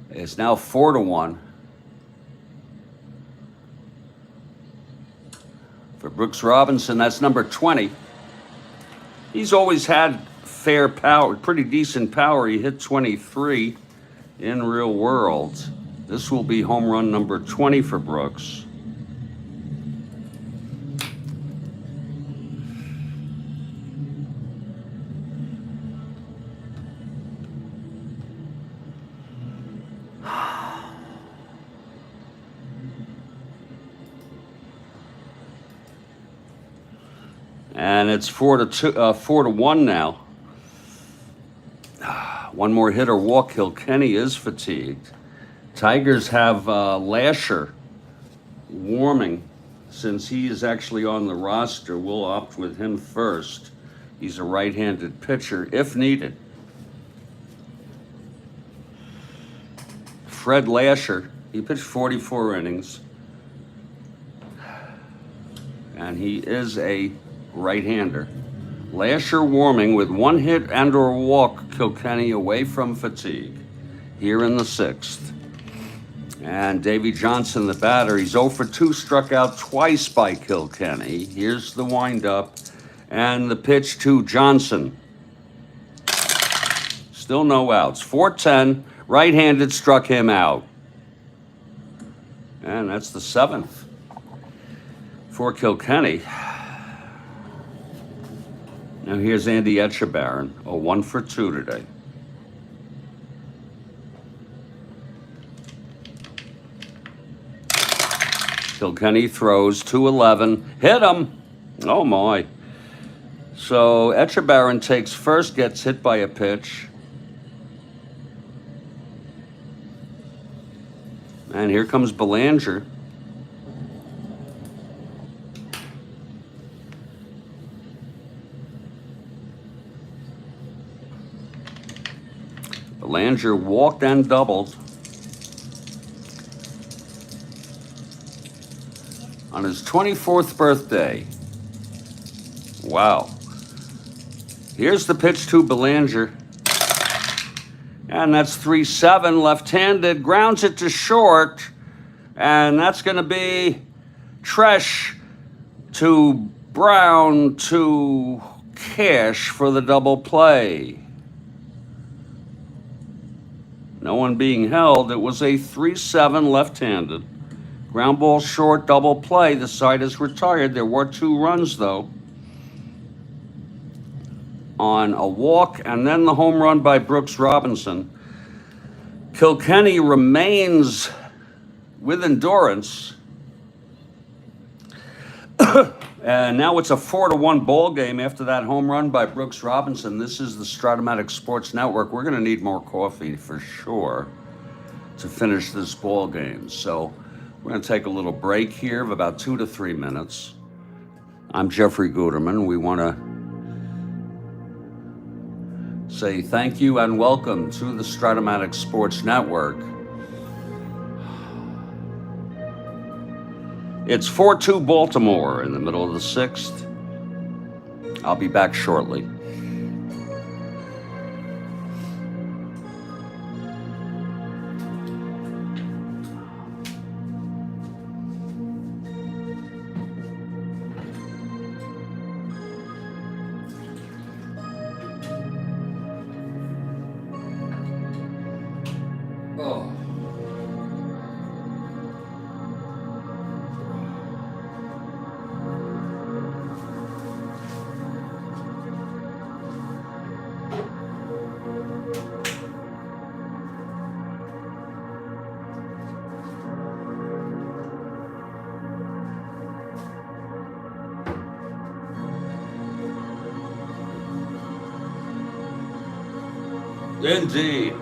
It's now 4-1. For Brooks Robinson, that's number 20. He's always had fair power, pretty decent power. He hit 23 in real world. This will be home run number 20 for Brooks. And it's 4-1 now. One more hit or walk. Kilkenny is fatigued. Tigers have Lasher warming. Since he is actually on the roster, we'll opt with him first. He's a right-handed pitcher, if needed. Fred Lasher, he pitched 44 innings. And he is a right-hander. Lasher warming with one hit and or walk, Kilkenny away from fatigue here in the 6th. And Davy Johnson, the batter, he's 0 for 2, struck out twice by Kilkenny. Here's the windup and the pitch to Johnson. Still no outs. 4-10, right-handed, struck him out. And that's the 7th for Kilkenny. Now here's Andy Etchebarren, 1 for 2 today. Kilkenny throws 2-11, hit him. Oh my. So Etchebarren takes first, gets hit by a pitch. And here comes Belanger. Belanger walked and doubled on his 24th birthday. Wow. Here's the pitch to Belanger. And that's 3-7, left-handed, grounds it to short. And that's going to be Tresh to Brown to Cash for the double play. No one being held. It was a 3-7 left-handed. Ground ball short, double play. The side is retired. There were 2 runs, though, on a walk and then the home run by Brooks Robinson. Kilkenny remains with endurance. And now it's a 4-1 ball game after that home run by Brooks Robinson. This is the Strat-O-Matic Sports Network. We're going to need more coffee for sure to finish this ball game. So we're going to take a little break here of about 2 to 3 minutes. I'm Jeffrey Guterman. We want to say thank you and welcome to the Strat-O-Matic Sports Network. It's 4-2 Baltimore in the middle of the 6th. I'll be back shortly. Oh. Indeed.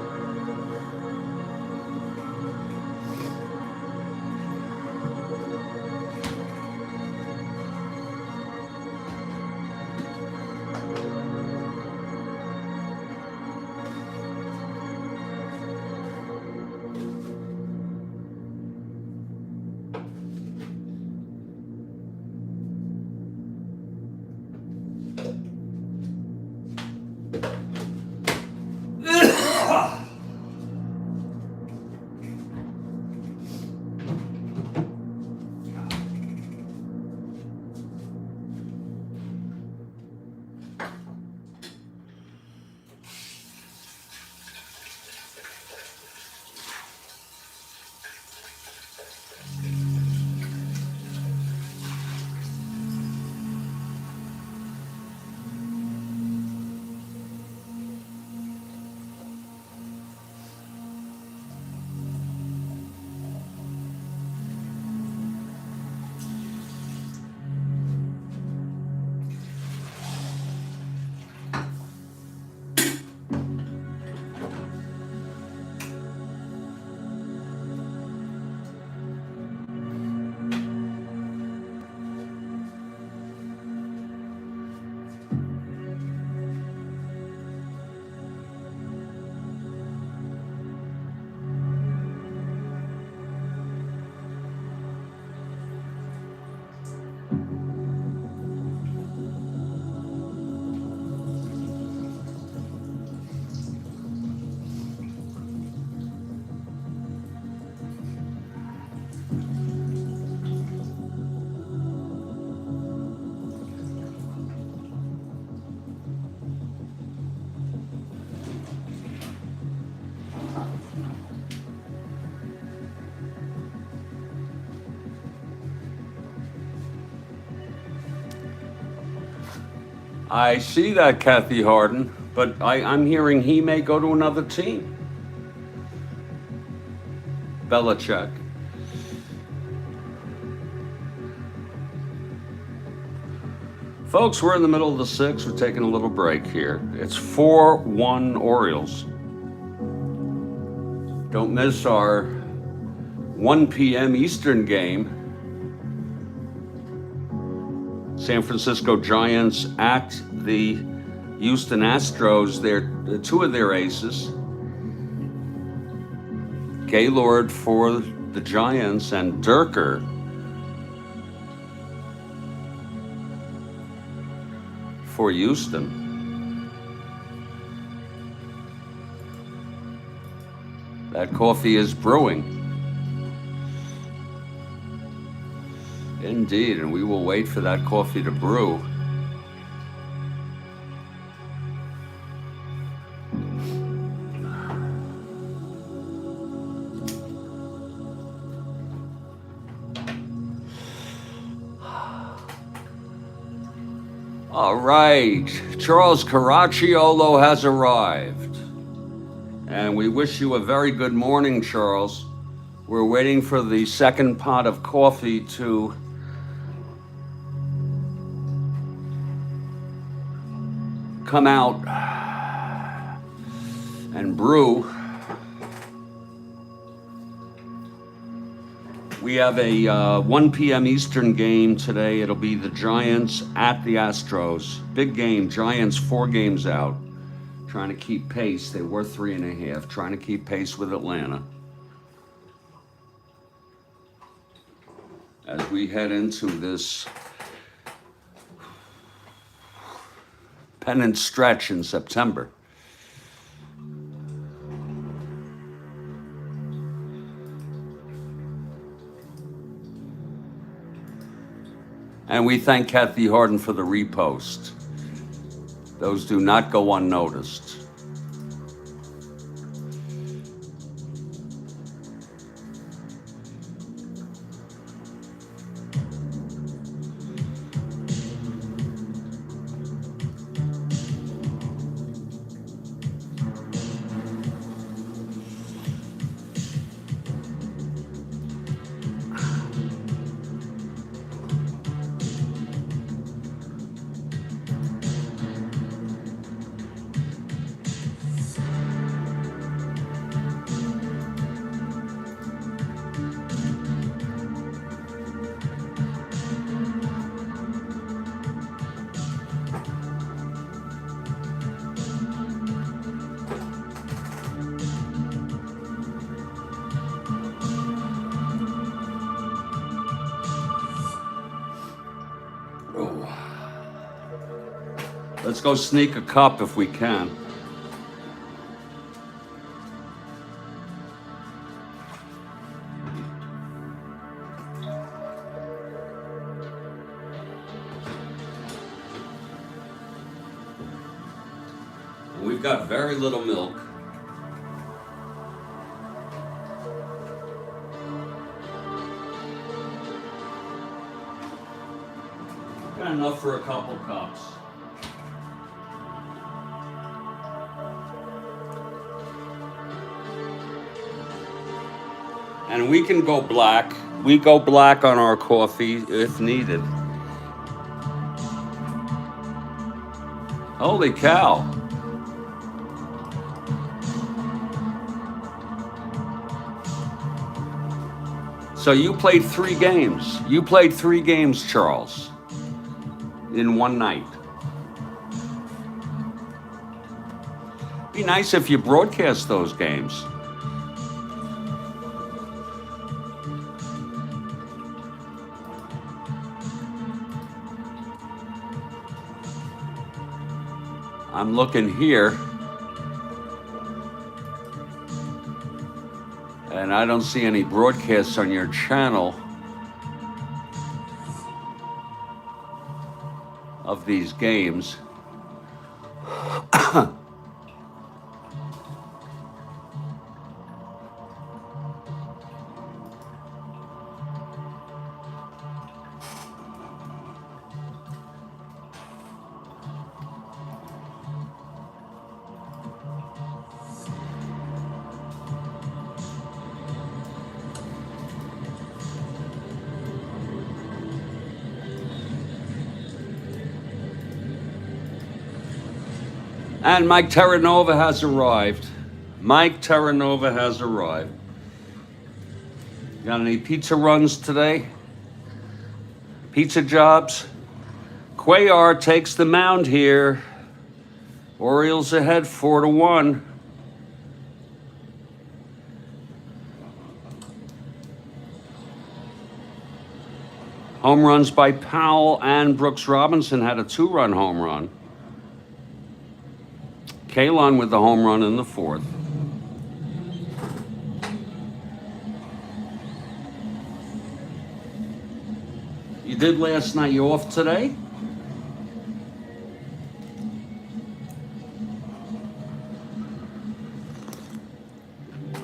I see that, Kathy Harden, but I'm hearing he may go to another team. Belichick. Folks, we're in the middle of the sixth. We're taking a little break here. It's 4-1 Orioles. Don't miss our 1 p.m. Eastern game. San Francisco Giants at the Houston Astros. They're two of their aces. Gaylord for the Giants and Durker for Houston. That coffee is brewing. Indeed, and we will wait for that coffee to brew. All right, Charles Caracciolo has arrived. And we wish you a very good morning, Charles. We're waiting for the second pot of coffee to come out and brew. We have a 1 p.m. Eastern game today. It'll be the Giants at the Astros. Big game. Giants 4 games out. Trying to keep pace. They were 3.5. Trying to keep pace with Atlanta. As we head into this pennant stretch in September. And we thank Kathy Harden for the repost. Those do not go unnoticed. Let's go sneak a cup if we can. We've got very little milk. Got enough for a couple cups. And we can go black. We go black on our coffee if needed. Holy cow. So you played 3 games. You played 3 games, Charles, in one night. Be nice if you broadcast those games. I'm looking here, and I don't see any broadcasts on your channel of these games. And Mike Terranova has arrived. Mike Terranova has arrived. Got any pizza runs today? Pizza jobs? Cuellar takes the mound here. Orioles ahead 4-1. Home runs by Powell and Brooks Robinson had a 2-run home run. Kalon with the home run in the 4th. You did last night. You off today?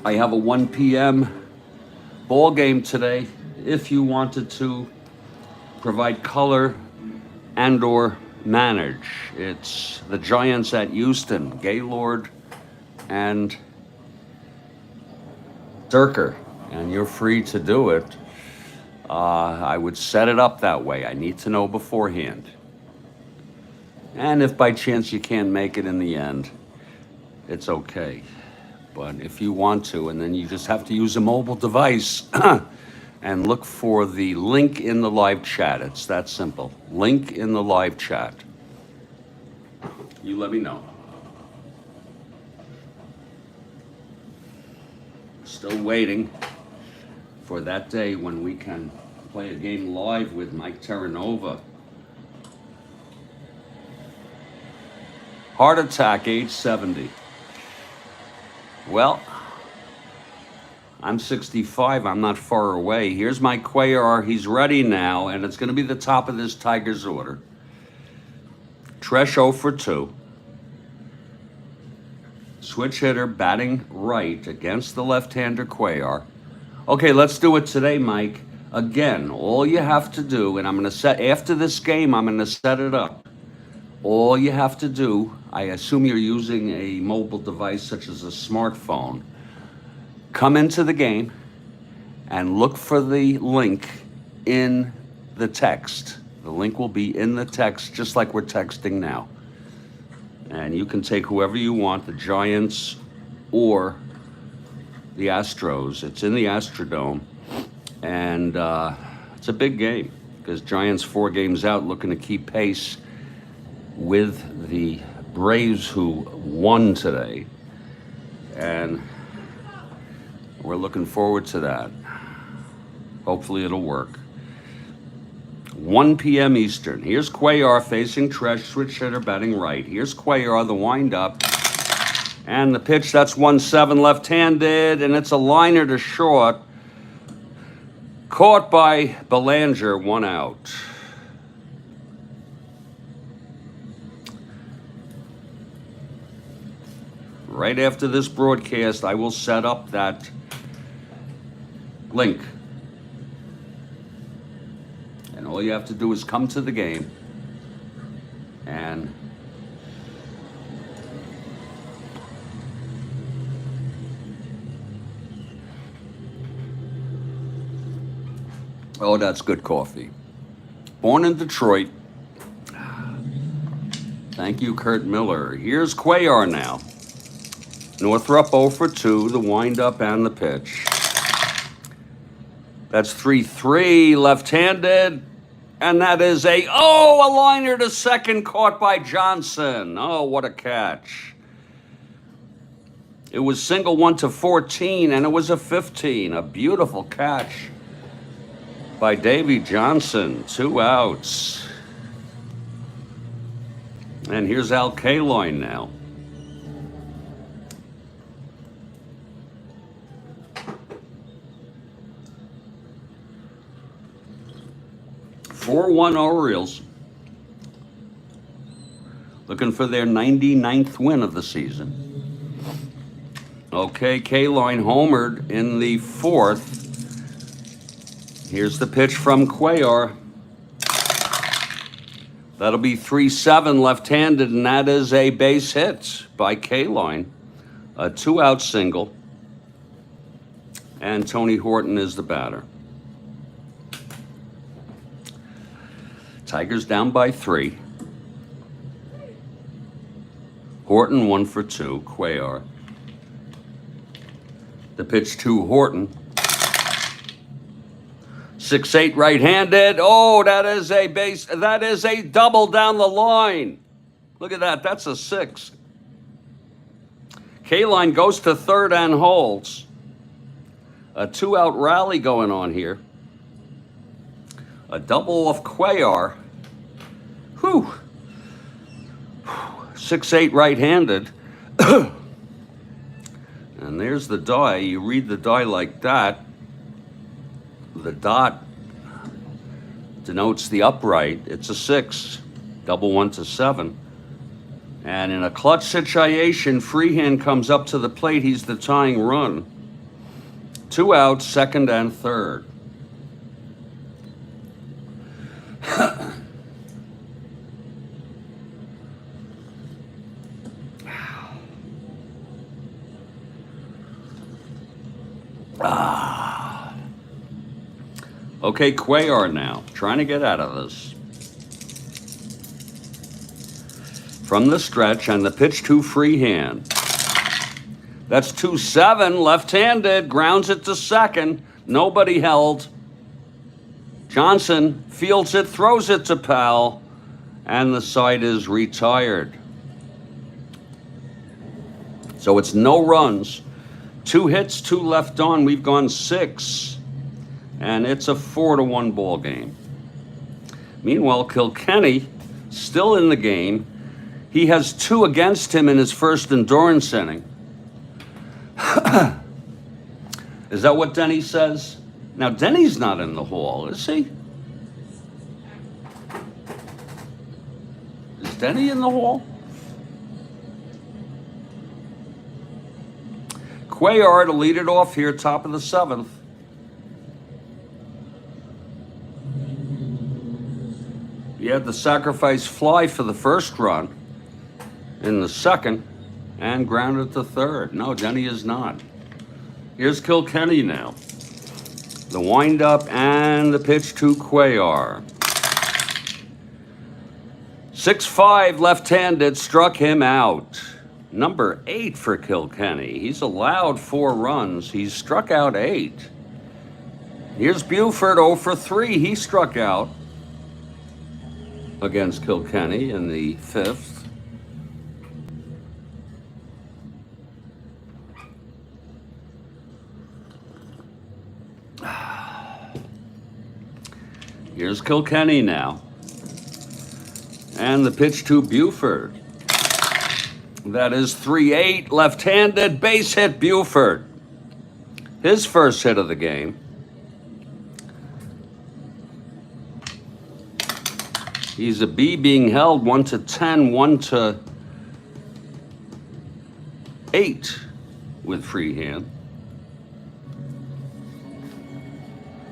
I have a 1 p.m. ball game today. If you wanted to provide color and or manage, it's the Giants at Houston, Gaylord and Durker, and you're free to do it. I would set it up that way. I need to know beforehand. And if by chance you can't make it in the end, it's okay. But if you want to, and then you just have to use a mobile device and look for the link in the live chat. It's that simple. Link in the live chat. You let me know. Still waiting for that day when we can play a game live with Mike Terranova. Heart attack, age 70. Well, I'm 65. I'm not far away. Here's my Cuellar. He's ready now, and it's going to be the top of this Tigers order. Tresh 0 for 2. Switch hitter batting right against the left-hander Cuellar. Okay, let's do it today, Mike. Again, all you have to do, and I'm going to set, after this game, I'm going to set it up. All you have to do, I assume you're using a mobile device such as a smartphone, come into the game and look for the link in the text. The link will be in the text, just like we're texting now. And you can take whoever you want, the Giants or the Astros. It's in the Astrodome. And it's a big game because Giants 4 games out looking to keep pace with the Braves, who won today. And we're looking forward to that. Hopefully it'll work. 1 p.m. Eastern. Here's Cuellar facing Tresh, switch hitter batting right. Here's Cuellar, the windup. And the pitch, that's 1-7 left-handed, and it's a liner to short. Caught by Belanger, 1 out. Right after this broadcast, I will set up that link. And all you have to do is come to the game and oh, that's good coffee. Born in Detroit. Thank you, Kurt Miller. Here's Cuellar now. Northrup 0 for 2, the windup and the pitch. That's 3-3, left-handed. And that is a liner to second, caught by Johnson. Oh, what a catch. It was single 1 to 14, and it was a 15. A beautiful catch by Davy Johnson. 2 outs. And here's Al Kaloin now. (4-1) Orioles, looking for their 99th win of the season. Okay, Kaloin homered in the 4th. Here's the pitch from Cuellar. That'll be 3-7 left-handed, and that is a base hit by Kaloin. A 2-out single. And Tony Horton is the batter. Tigers down by 3. Horton 1 for 2. Cuellar. The pitch to Horton. 6-8 right-handed. Oh, that is a base. That is a double down the line. Look at that. That's a 6. K-line goes to third and holds. A 2-out rally going on here. A double off Cuellar. Whew. 6-8 right-handed. And there's the die. You read the die like that. The dot denotes the upright. It's a 6. Double 1 to 7. And in a clutch situation, Freehand comes up to the plate. He's the tying run. 2 outs, second and third. Okay, Cuellar now, trying to get out of this. From the stretch, and the pitch to Freehand. That's 2-7, left-handed, grounds it to second. Nobody held. Johnson fields it, throws it to Powell, and the side is retired. So it's no runs. 2 hits, 2 left on. We've gone 6. And it's a 4-1 ball game. Meanwhile, Kilkenny still in the game. He has 2 against him in his first endurance inning. Is that what Denny says? Now, Denny's not in the hall, is he? Is Denny in the hall? Cuellar to lead it off here, top of the 7th. He had the sacrifice fly for the first run in the second and grounded to third. No, Denny is not. Here's Kilkenny now. The windup and the pitch to Cuellar. 6-5 left-handed, struck him out. Number 8 for Kilkenny. He's allowed 4 runs. He's struck out 8. Here's Buford 0 for 3. He struck out against Kilkenny in the 5th. Here's Kilkenny now. And the pitch to Buford. That is 3-8, left-handed, base hit Buford. His first hit of the game. He's a B being held 1 to 10, 1 to 8 with Freehand.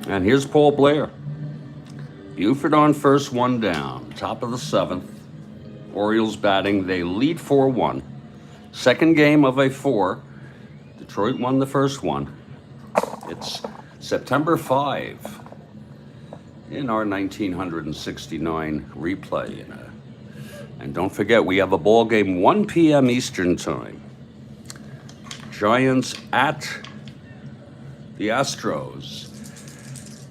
And here's Paul Blair. Buford on first, 1 down. Top of the 7th. Orioles batting. They lead 4-1. Second game of a 4. Detroit won the first one. It's September 5. In our 1969 replay. And don't forget, we have a ball game 1 p.m. Eastern Time. Giants at the Astros.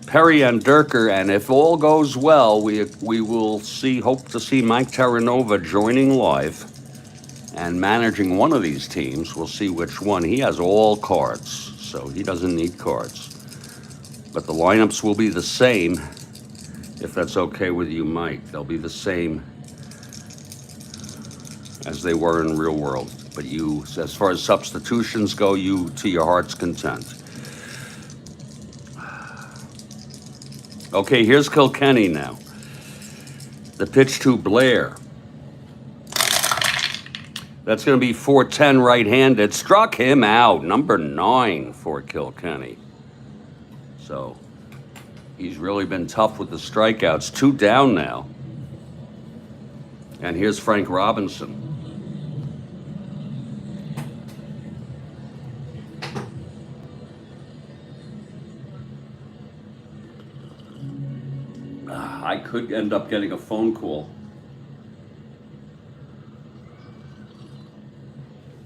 Perry and Durker, and if all goes well, we will hope to see Mike Terranova joining live and managing one of these teams. We'll see which one. He has all cards, so he doesn't need cards. But the lineups will be the same. If that's okay with you, Mike, they'll be the same as they were in real world. But you, as far as substitutions go, you to your heart's content. Okay, here's Kilkenny now. The pitch to Blair. That's going to be 4-10 right-handed. Struck him out. Number 9 for Kilkenny. So he's really been tough with the strikeouts. 2 down now. And here's Frank Robinson. I could end up getting a phone call.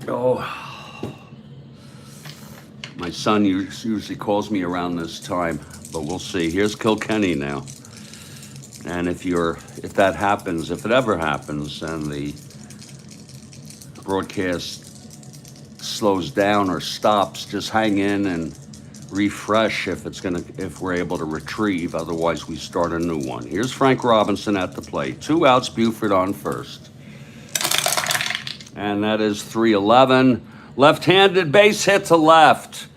Oh, my son usually calls me around this time, but we'll see. Here's Kilkenny now. And if that happens, if it ever happens, and the broadcast slows down or stops, just hang in and refresh if we're able to retrieve. Otherwise, we start a new one. Here's Frank Robinson at the plate. 2 outs, Buford on first. And that is 3-11. Left-handed base hit to left.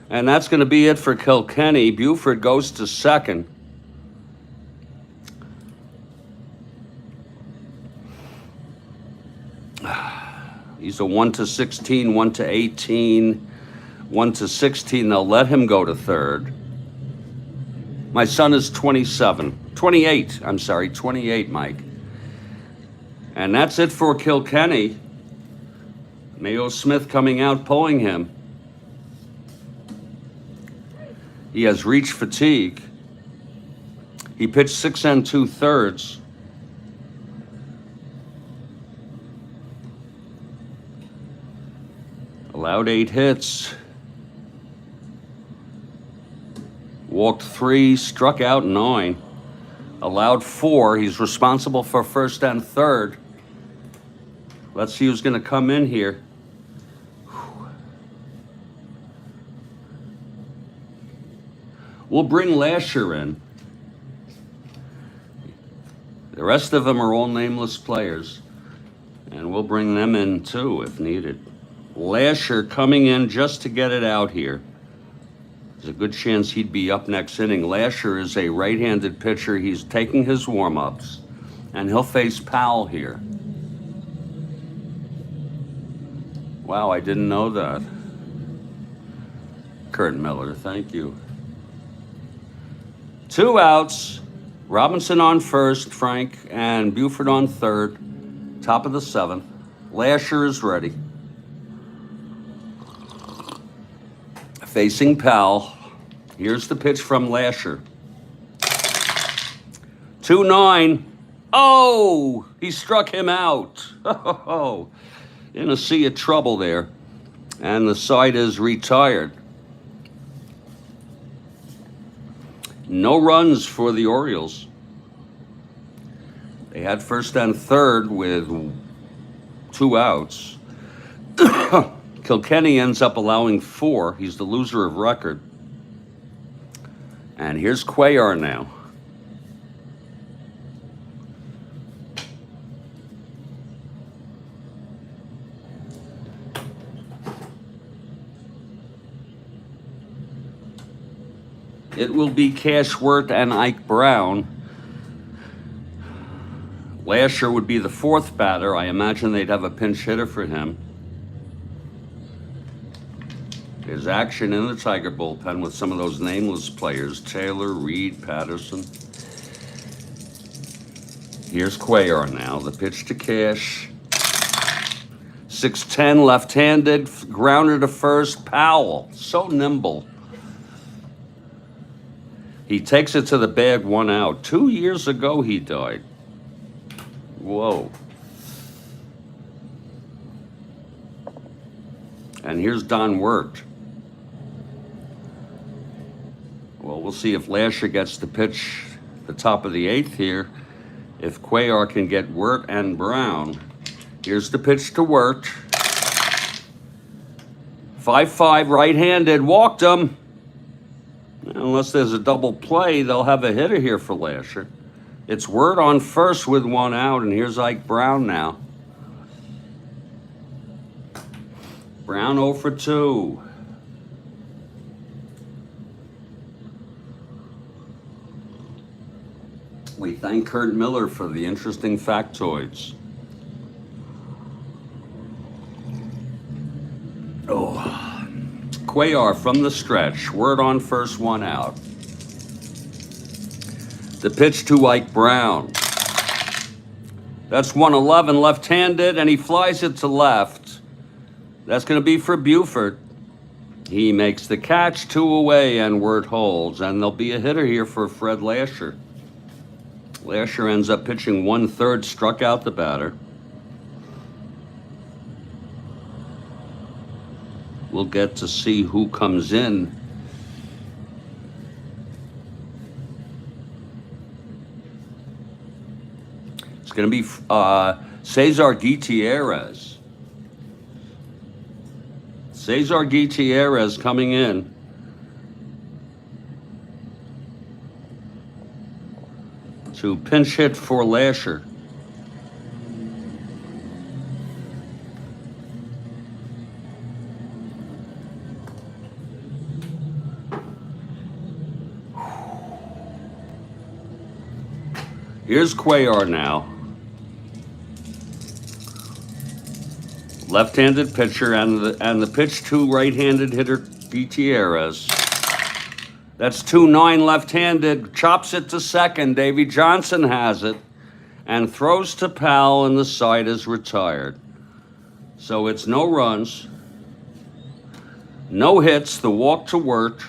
And that's going to be it for Kilkenny. Buford goes to second. He's a 1-16, 1-18, 1-16. They'll let him go to third. My son is 28, Mike. And that's it for Kilkenny. Mayo Smith coming out, pulling him. He has reach fatigue. He pitched 6 2/3. Allowed 8 hits. Walked 3, struck out 9. Allowed 4. He's responsible for first and third. Let's see who's going to come in here. We'll bring Lasher in. The rest of them are all nameless players. And we'll bring them in too if needed. Lasher coming in just to get it out here. There's a good chance he'd be up next inning. Lasher is a right-handed pitcher. He's taking his warm-ups. And he'll face Powell here. Wow, I didn't know that. Kurt Miller, thank you. 2 outs. Robinson on first, Frank, and Buford on third. Top of the 7th. Lasher is ready. Facing Powell. Here's the pitch from Lasher. 2-9. Oh, he struck him out. Oh, in a sea of trouble there. And the side is retired. No runs for the Orioles. They had first and third with 2 outs. Kilkenny ends up allowing 4. He's the loser of record. And here's Cuellar now. It will be Cashworth and Ike Brown. Lasher would be the 4th batter. I imagine they'd have a pinch hitter for him. There's action in the Tiger bullpen with some of those nameless players. Taylor, Reed, Patterson. Here's Cuellar now. The pitch to Cash. 6'10", left-handed. Grounder to first. Powell. So nimble. He takes it to the bag, 1 out. 2 years ago he died. Whoa. And here's Don Wirt. Well, we'll see if Lasher gets the pitch the top of the 8th here. If Cuellar can get Wirt and Brown. Here's the pitch to Wirt. 5-5, right-handed. Walked him. Unless there's a double play, they'll have a hitter here for Lasher. It's Wirt on first with 1 out, and here's Ike Brown now. Brown 0 for 2. We thank Kurt Miller for the interesting factoids. Oh. Cuellar from the stretch. Wirt on first, 1 out. The pitch to Ike Brown. That's 111, left-handed, and he flies it to left. That's going to be for Buford. He makes the catch, 2 away, and Wirt holds. And there'll be a hitter here for Fred Lasher. Lasher ends up pitching 1/3, struck out the batter. we'll get to see who comes in. It's going to be Cesar Gutierrez. Cesar Gutierrez coming in. To pinch hit for Lasher. Here's Cuellar now. Left-handed pitcher and the pitch to right-handed hitter Gutierrez. That's 2-9 left-handed. Chops it to second. Davy Johnson has it and throws to Powell, and the side is retired. So it's no runs, no hits, the walk to work,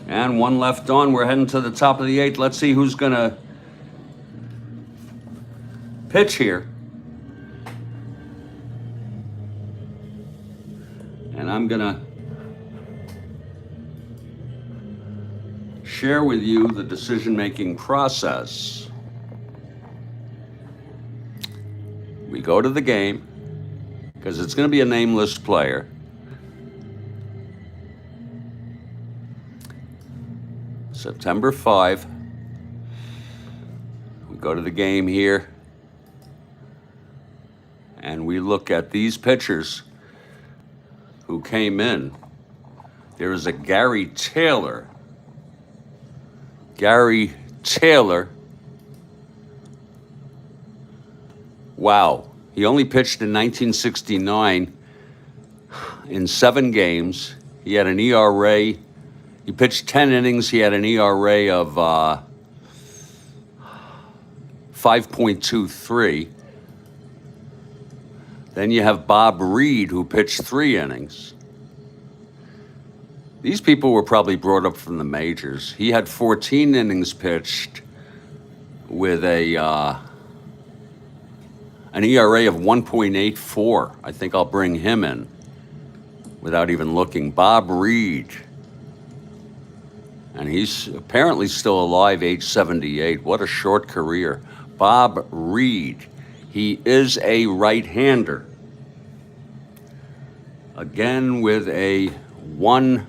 and one left on. We're heading to the top of the 8th. Let's see who's going to pitch here. And I'm going to share with you the decision-making process. We go to the game, because it's going to be a nameless player. September 5. We go to the game here, and we look at these pitchers who came in. There is a Gary Taylor. Gary Taylor. Wow. He only pitched in 1969 in 7 games. He had an ERA. He pitched 10 innings. He had an ERA of 5.23. Then you have Bob Reed, who pitched 3 innings. These people were probably brought up from the majors. He had 14 innings pitched with an ERA of 1.84. I think I'll bring him in without even looking. Bob Reed. And he's apparently still alive, age 78. What a short career. Bob Reed. He is a right-hander. Again with a 1.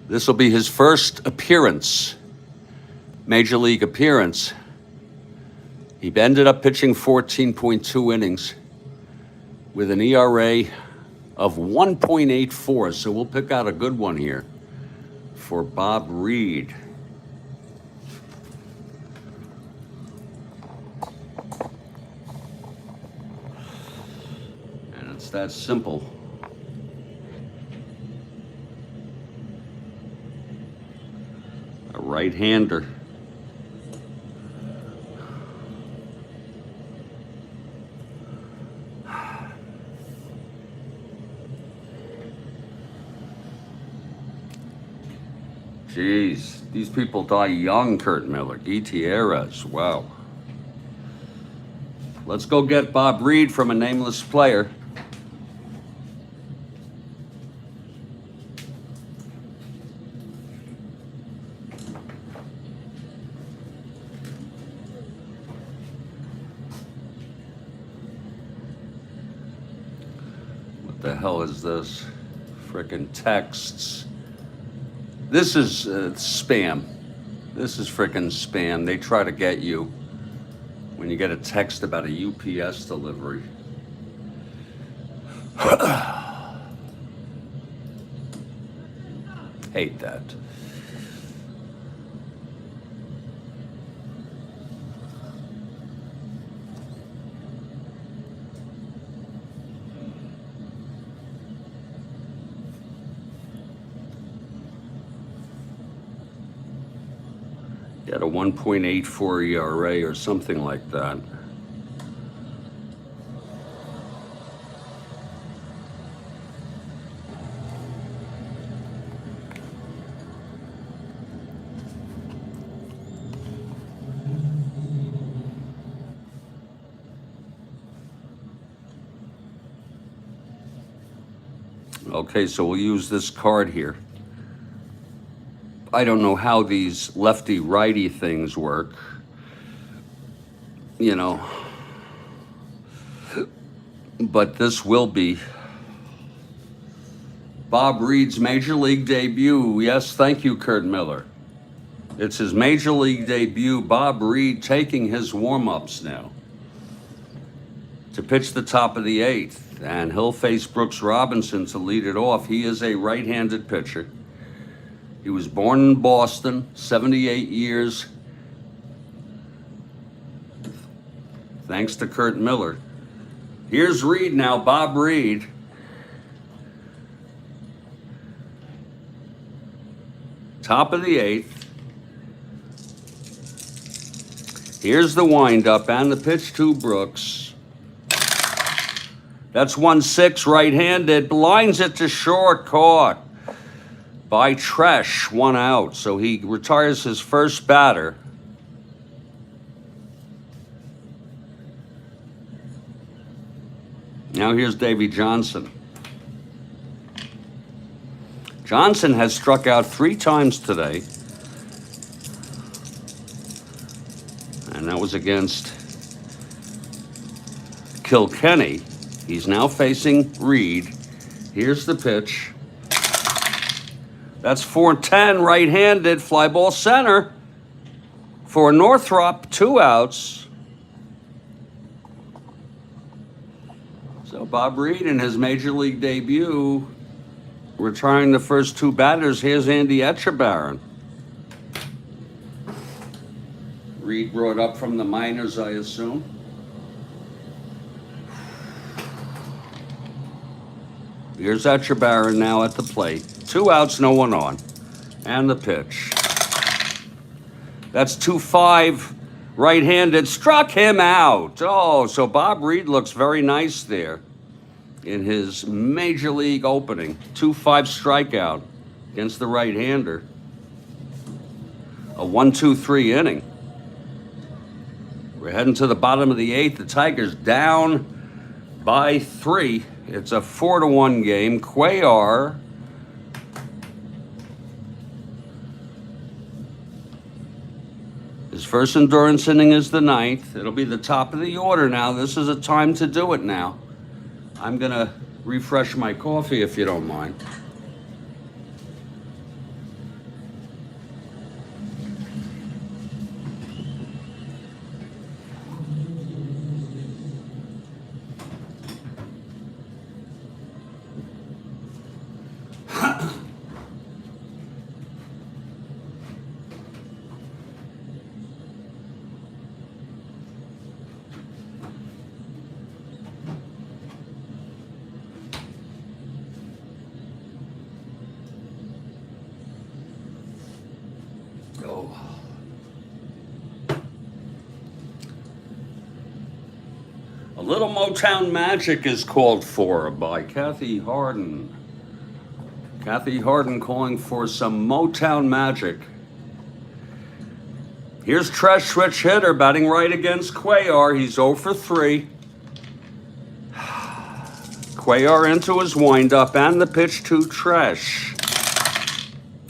This will be his first appearance, major league appearance. He ended up pitching 14.2 innings with an ERA of 1.84. So we'll pick out a good one here for Bob Reed. And it's that simple. A right-hander. Jeez, these people die young, Kurt Miller. Gutierrez, wow. Let's go get Bob Reed from a nameless player. What the hell is this? Frickin' texts. This is spam. This is frickin' spam. They try to get you when you get a text about a UPS delivery. Hate that. He had a 1.84 ERA or something like that. Okay, so we'll use this card here. I don't know how these lefty-righty things work. You know, but this will be Bob Reed's Major League debut. Yes, thank you, Kurt Miller. It's his Major League debut. Bob Reed taking his warm-ups now to pitch the top of the 8th, and he'll face Brooks Robinson to lead it off. He is a right-handed pitcher. He was born in Boston, 78 years. Thanks to Kurt Miller. Here's Reed now, Bob Reed. Top of the 8th. Here's the windup and the pitch to Brooks. That's 1-6 right-handed. Lines it to short, caught by Tresh, 1 out. So he retires his first batter. Now here's Davey Johnson. Johnson has struck out 3 times today. And that was against Kilkenny. He's now facing Reed. Here's the pitch. That's 4-10 right-handed, fly ball center for Northrop, 2 outs. So Bob Reed in his Major League debut, retiring the first 2 batters. Here's Andy Etchebarren. Reed brought up from the minors, I assume. Here's Etchebarren now at the plate. 2 outs, no one on. And the pitch. That's 2-5 right-handed. Struck him out. Oh, so Bob Reed looks very nice there in his Major League opening. 2-5 strikeout against the right-hander. A 1-2-3 inning. We're heading to the bottom of the 8th. The Tigers down by 3. It's a 4-1 game. Cuellar his first endurance inning is the 9th. It'll be the top of the order now. This is a time to do it now. I'm going to refresh my coffee if you don't mind. A little Motown Magic is called for by Kathy Harden. Kathy Harden calling for some Motown Magic. Here's Tresh, switch hitter, batting right against Cuellar. He's 0 for 3. Cuellar into his windup and the pitch to Tresh.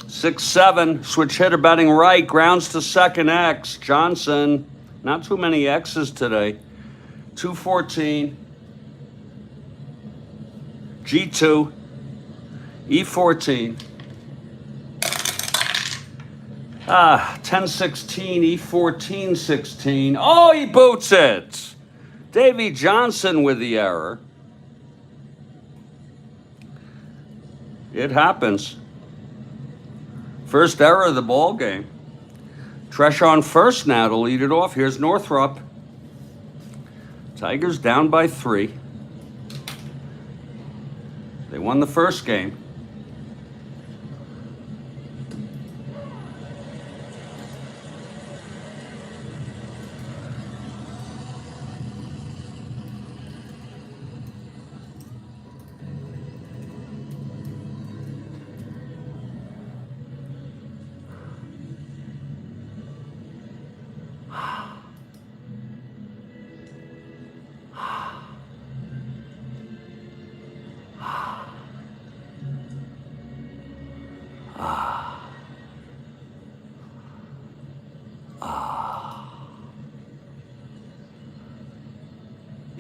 6-7, switch hitter batting right, grounds to second X. Johnson, not too many X's today. 2-14. G2. E14. 10-16, E14, 16. Oh, he boots it. Davey Johnson with the error. It happens. First error of the ball game. Tresh on first now to lead it off. Here's Northrop. Tigers down by 3. They won the first game.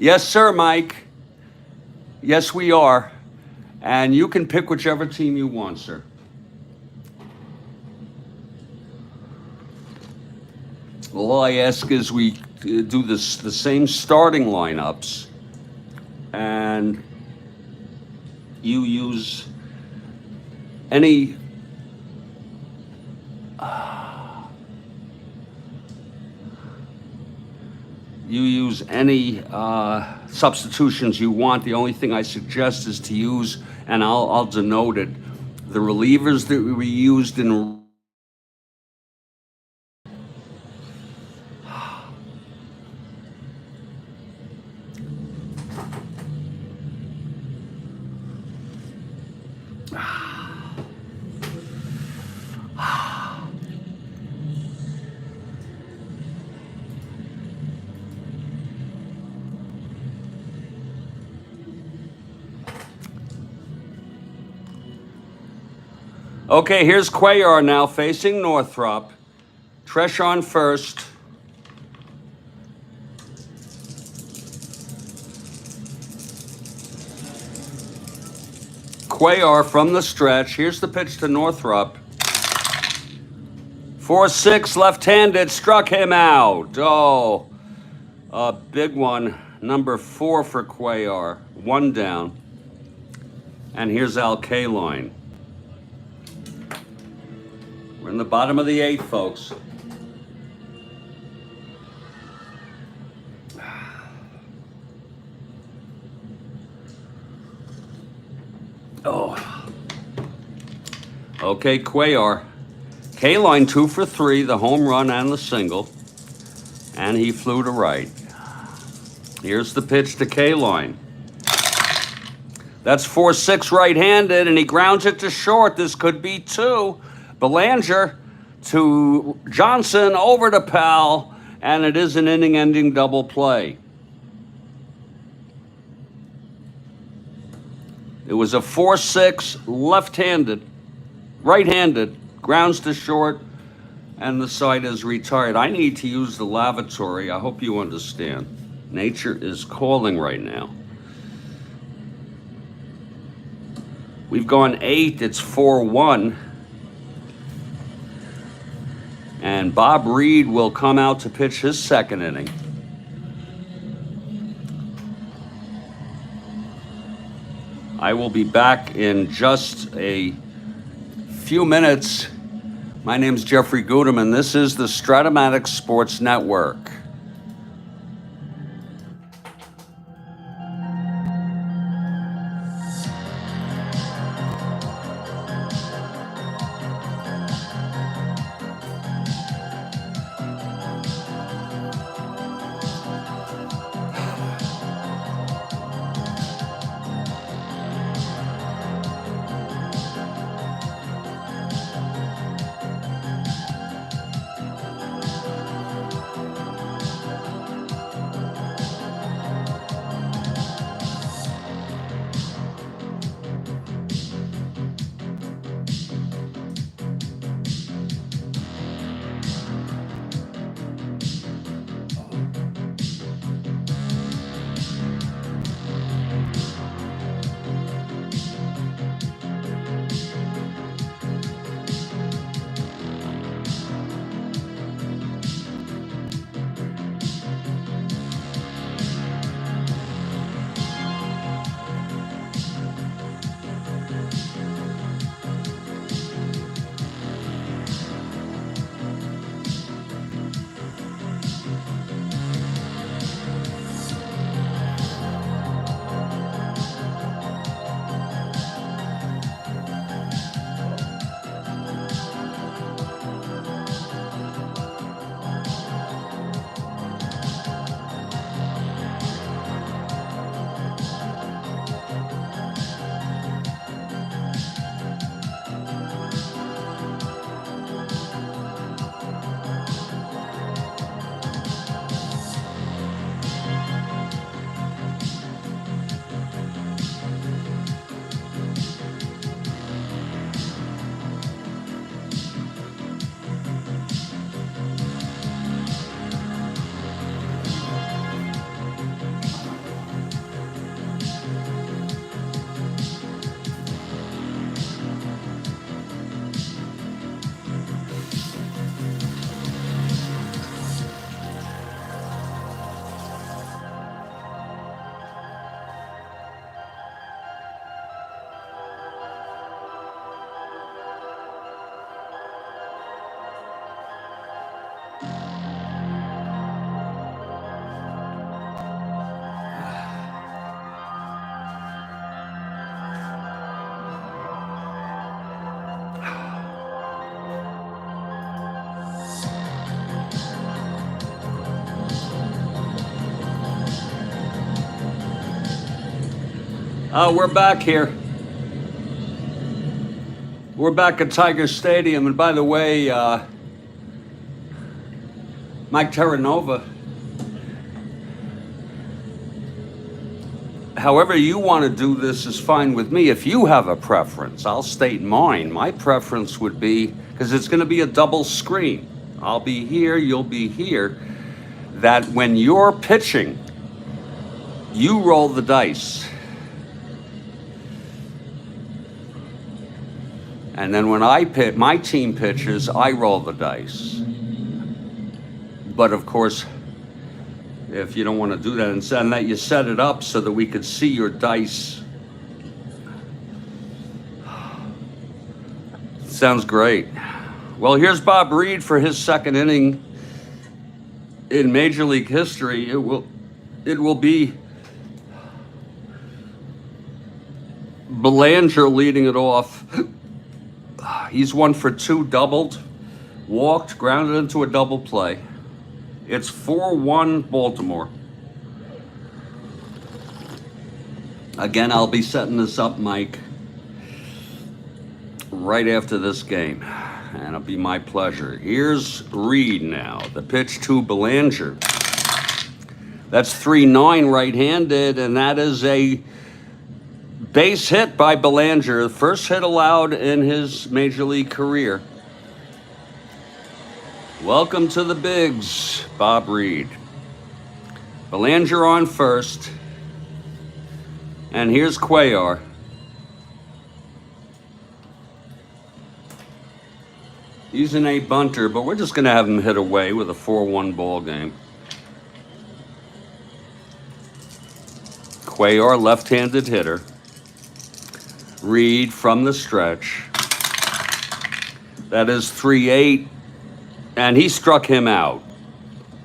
Yes, sir, Mike. Yes, we are. And you can pick whichever team you want, sir. All I ask is we do the same starting lineups, and you use any substitutions you want. The only thing I suggest is to use, and I'll denote it, the relievers that we used in. Okay, here's Cuellar now facing Northrop. Tresh on first. Cuellar from the stretch. Here's the pitch to Northrop. 4-6 left-handed, struck him out. Oh, a big one. Number 4 for Cuellar. 1 down. And here's Al Kaline. We're in the bottom of the 8th, folks. Oh. Okay, Cuellar. Kaline 2 for 3, the home run and the single. And he flew to right. Here's the pitch to Kaline. That's 4-6 right-handed, and he grounds it to short. This could be 2. Belanger to Johnson, over to Powell, and it is an inning-ending double play. It was a 4-6 left-handed, right-handed, grounds to short, and the side is retired. I need to use the lavatory. I hope you understand. Nature is calling right now. We've gone 8. It's 4-1. And Bob Reed will come out to pitch his second inning. I will be back in just a few minutes. My name's Jeffrey Guterman. This is the Strat-O-Matic Sports Network. We're back here. We're back at Tiger Stadium. And by the way, Mike Terranova, however you want to do this is fine with me. If you have a preference, I'll state mine. My preference would be, because it's going to be a double screen. I'll be here, you'll be here. That when you're pitching, you roll the dice. And then when my team pitches, I roll the dice. But of course, if you don't want to do that, and that you set it up so that we could see your dice. Sounds great. Well, here's Bob Reed for his second inning in Major League history. It will be Belanger leading it off. He's 1 for 2, doubled, walked, grounded into a double play. It's 4-1 Baltimore. Again, I'll be setting this up, Mike, right after this game, and it'll be my pleasure. Here's Reed now, the pitch to Belanger. That's 3-9 right-handed, and that is a base hit by Belanger, the first hit allowed in his Major League career. Welcome to the bigs, Bob Reed. Belanger on first. And here's Cuellar. He's an A bunter, but we're just going to have him hit away with a 4-1 ball game. Cuellar, left-handed hitter. Reed from the stretch. That is 3-8, and he struck him out.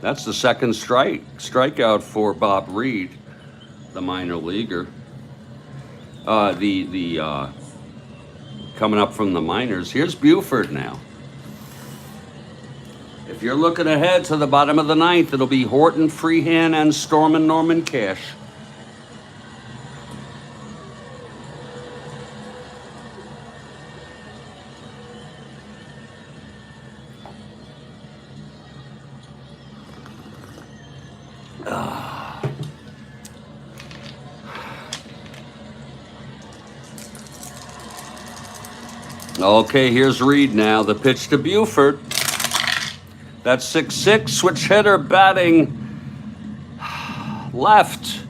That's the second strikeout for Bob Reed, the minor leaguer. Coming up from the minors. Here's Buford now. If you're looking ahead to the bottom of the ninth, it'll be Horton, Freehan, and Stormin' Norman Cash. Okay, here's Reed now. The pitch to Buford. That's 6-6. Switch hitter batting left.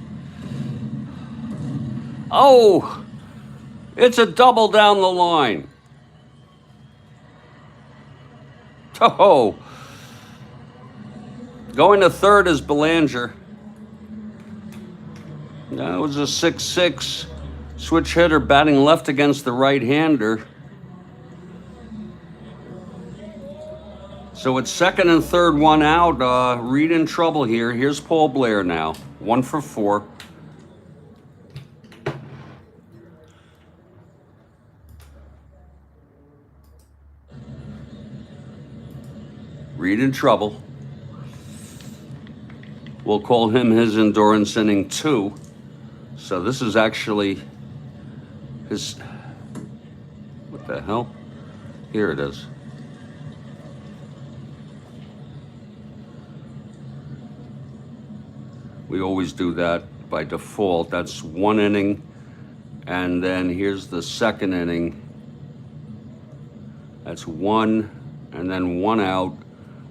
Oh, it's a double down the line. Oh. Going to third is Belanger. That was a 6-6. Switch hitter batting left against the right-hander. So it's second and third, one out. Reed in trouble here. Here's Paul Blair now. 1 for 4. Reed in trouble. We'll call him his endurance inning 2. So this is actually his... What the hell? Here it is. We always do that by default. That's 1 inning. And then here's the second inning. That's 1, and then 1 out.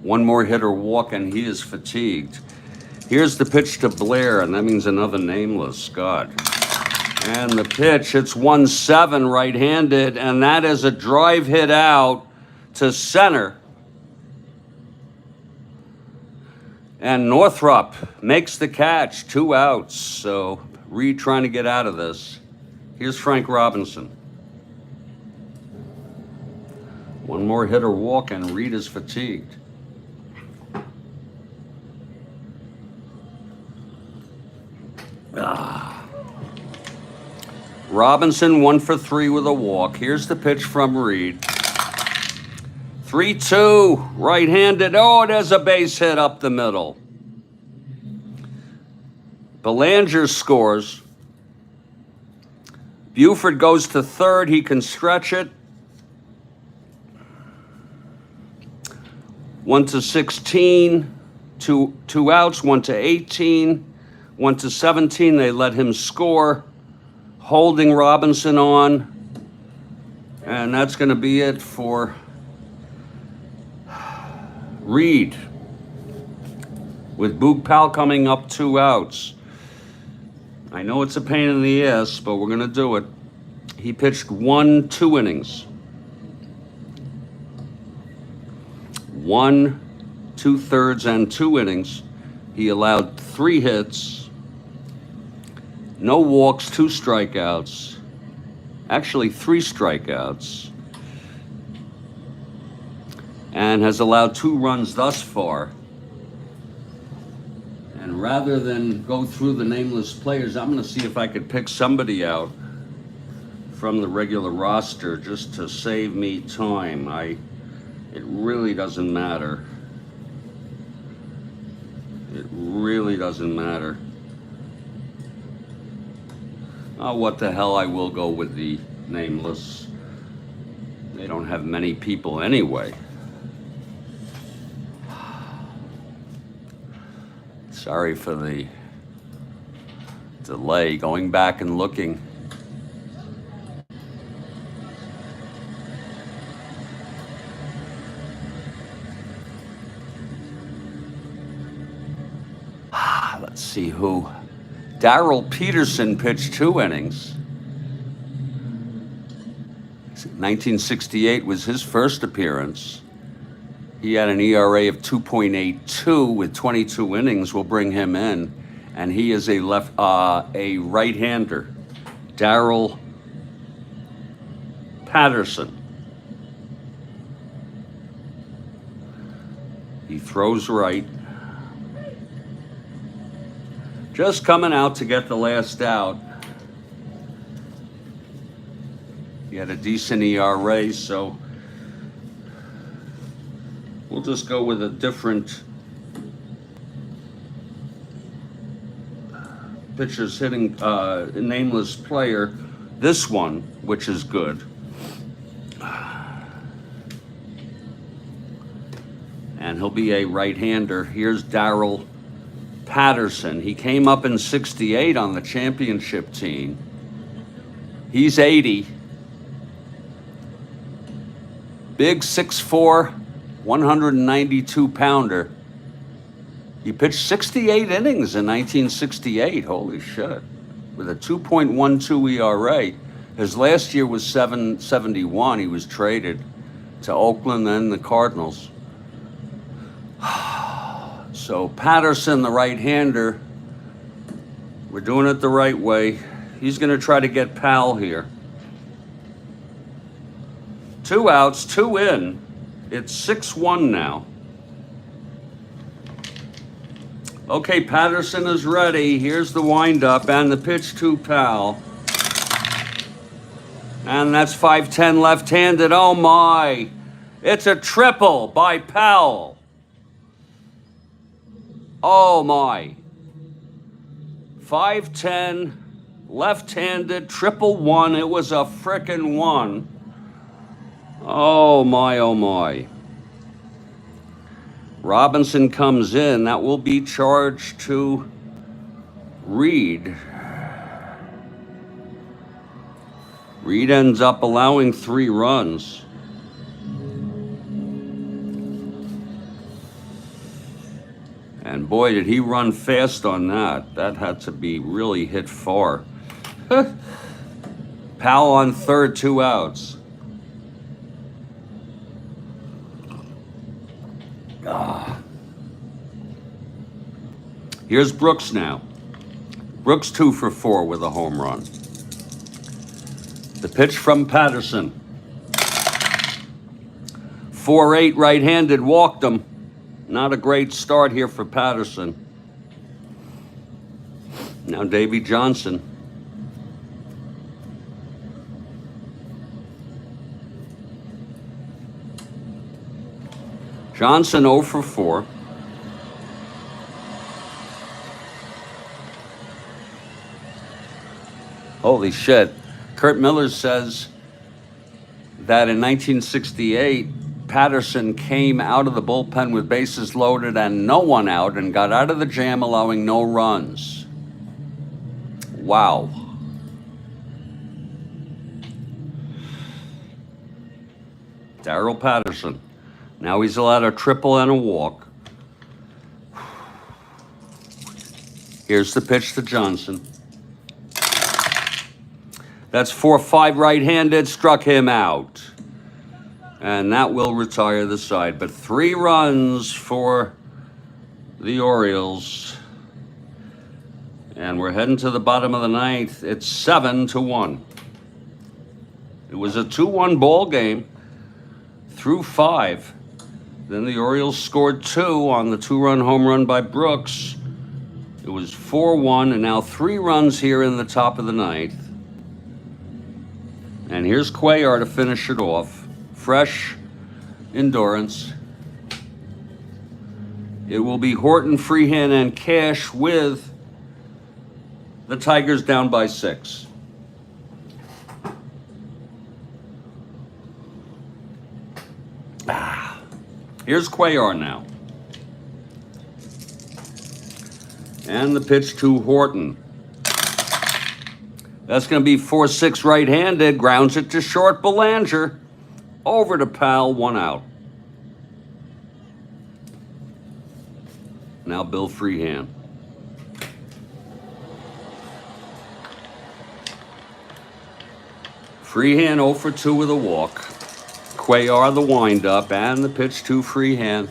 1 more hitter walk, and he is fatigued. Here's the pitch to Blair, and that means another nameless. God. And the pitch, it's 1-7 right-handed, and that is a drive hit out to center. And Northrup makes the catch, 2 outs. So Reed trying to get out of this. Here's Frank Robinson. 1 more hitter walk, and Reed is fatigued. Robinson 1 for 3 with a walk. Here's the pitch from Reed. 3-2, right-handed. Oh, there's a base hit up the middle. Belanger scores. Buford goes to third. He can stretch it. 1 to 16, two outs, 1 to 18, 1 to 17. They let him score, holding Robinson on. And that's going to be it for Reed, with Boog Powell coming up 2 outs. I know it's a pain in the ass, but we're going to do it. He pitched 1 2 innings. 1 2/3 and 2 innings. He allowed 3 hits, no walks, 2 strikeouts. Actually, 3 strikeouts. And has allowed 2 runs thus far. And rather than go through the nameless players, I'm going to see if I could pick somebody out from the regular roster just to save me time. It really doesn't matter. It really doesn't matter. Oh, what the hell, I will go with the nameless. They don't have many people anyway. Sorry for the delay, going back and looking. Let's see who. Darrell Peterson pitched 2 innings. 1968 was his first appearance. He had an ERA of 2.82 with 22 innings. We'll bring him in, and he is a right-hander, Darrell Patterson. He throws right. Just coming out to get the last out. He had a decent ERA, so we'll just go with a different pitcher's hitting, nameless player. This one, which is good. And he'll be a right-hander. Here's Darrell Patterson. He came up in 68 on the championship team. He's 80. Big 6'4", 192-pounder. He pitched 68 innings in 1968. Holy shit. With a 2.12 ERA. His last year was 771. He was traded to Oakland and the Cardinals. So Patterson, the right-hander, we're doing it the right way. He's going to try to get Powell here. 2 outs, 2 in. It's 6-1 now. Okay, Patterson is ready. Here's the windup and the pitch to Powell. And that's 5-10 left-handed. Oh my. It's a triple by Powell. Oh my. 5-10 left-handed, 1-1. It was a frickin' 1. Oh my, oh my. Robinson comes in. That will be charged to Reed. Reed ends up allowing 3 runs. And boy, did he run fast on that. That had to be really hit far. Powell on third, 2 outs. Here's Brooks now. Brooks 2 for 4 with a home run. The pitch from Patterson. 4-8 right-handed, walked him. Not a great start here for Patterson. Now Davy Johnson. Johnson 0 for 4. Holy shit. Kurt Miller says that in 1968, Patterson came out of the bullpen with bases loaded and no one out and got out of the jam, allowing no runs. Wow. Darrell Patterson. Now he's allowed a triple and a walk. Here's the pitch to Johnson. That's 4-5 right-handed, struck him out. And that will retire the side. But 3 runs for the Orioles. And we're heading to the bottom of the ninth. It's 7-1. It was a 2-1 ball game through 5. Then the Orioles scored 2 on the 2-run home run by Brooks. It was 4-1, and now 3 runs here in the top of the ninth. And here's Cuellar to finish it off. Fresh endurance. It will be Horton, Freehan, and Cash with the Tigers down by 6. Here's Cuellar now. And the pitch to Horton. That's going to be 4-6 right-handed. Grounds it to short. Belanger. Over to Powell. 1 out. Now Bill Freehan. Freehan 0 for 2 with a walk. Cuellar the windup and the pitch to Freehan.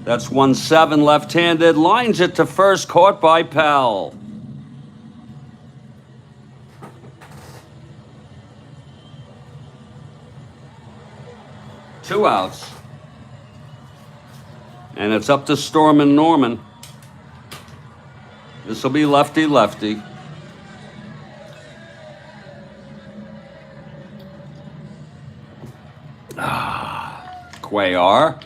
That's 1-7 left-handed. Lines it to first. Caught by Powell. Two outs. And it's up to Storm and Norman. This will be lefty-lefty. Cuellar.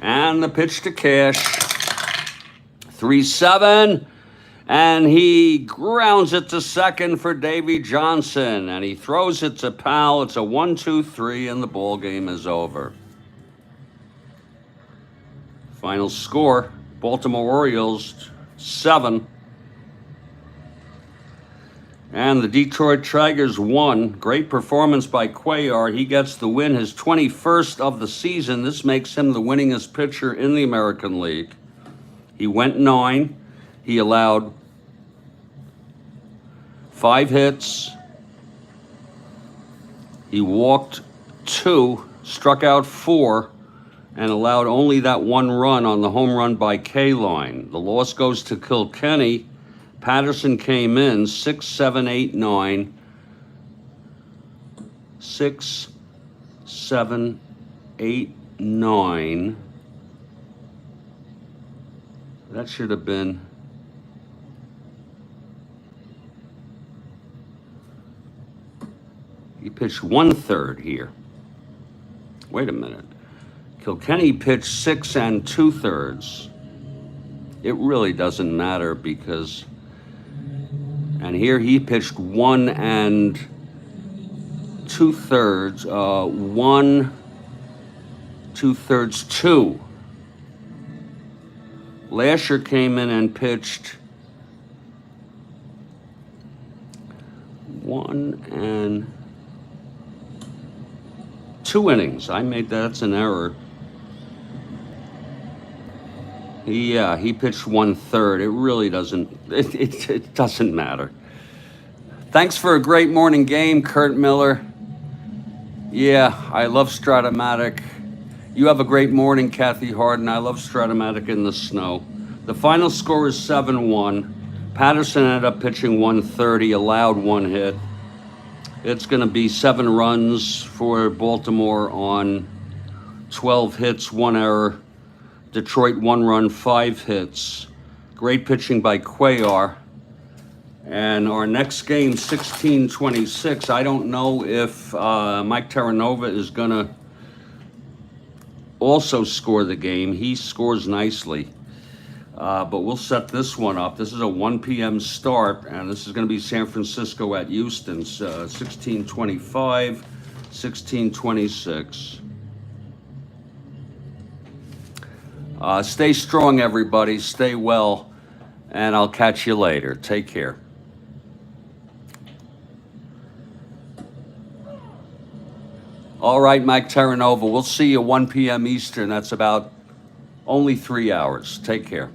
And the pitch to Cash. 3-7. And he grounds it to second for Davy Johnson. And he throws it to Powell. It's a 1-2-3, and the ball game is over. Final score, Baltimore Orioles 7. And the Detroit Tigers 1. Great performance by Cuellar. He gets the win, his 21st of the season. This makes him the winningest pitcher in the American League. He went 9. He allowed 5 hits. He walked 2, struck out 4, and allowed only that 1 run on the home run by K-Line. The loss goes to Kilkenny. Patterson came in 6, 7, 8, 9. 6, 7, 8, 9. That should have been... He pitched 1/3 here. Wait a minute. Kilkenny pitched 6 2/3. It really doesn't matter because... And here he pitched 1 2/3. 1 2/3, 2. Lasher came in and pitched 1 2 innings. That's an error. He pitched 1/3. It really doesn't, it doesn't matter. Thanks for a great morning game, Kurt Miller. Yeah, I love Strat-O-Matic. You have a great morning, Kathy Harden. I love Strat-O-Matic in the snow. The final score is 7-1. Patterson ended up pitching 130, allowed 1 hit. It's going to be 7 runs for Baltimore on 12 hits, 1 error. Detroit 1 run, 5 hits. Great pitching by Cuellar. And our next game, 16-26. I don't know if Mike Terranova is going to also score the game. He scores nicely. But we'll set this one up. This is a 1 p.m. start, and this is going to be San Francisco at Houston's 1625, 1626. Stay strong, everybody. Stay well, and I'll catch you later. Take care. All right, Mike Terranova. We'll see you 1 p.m. Eastern. That's about only 3 hours. Take care.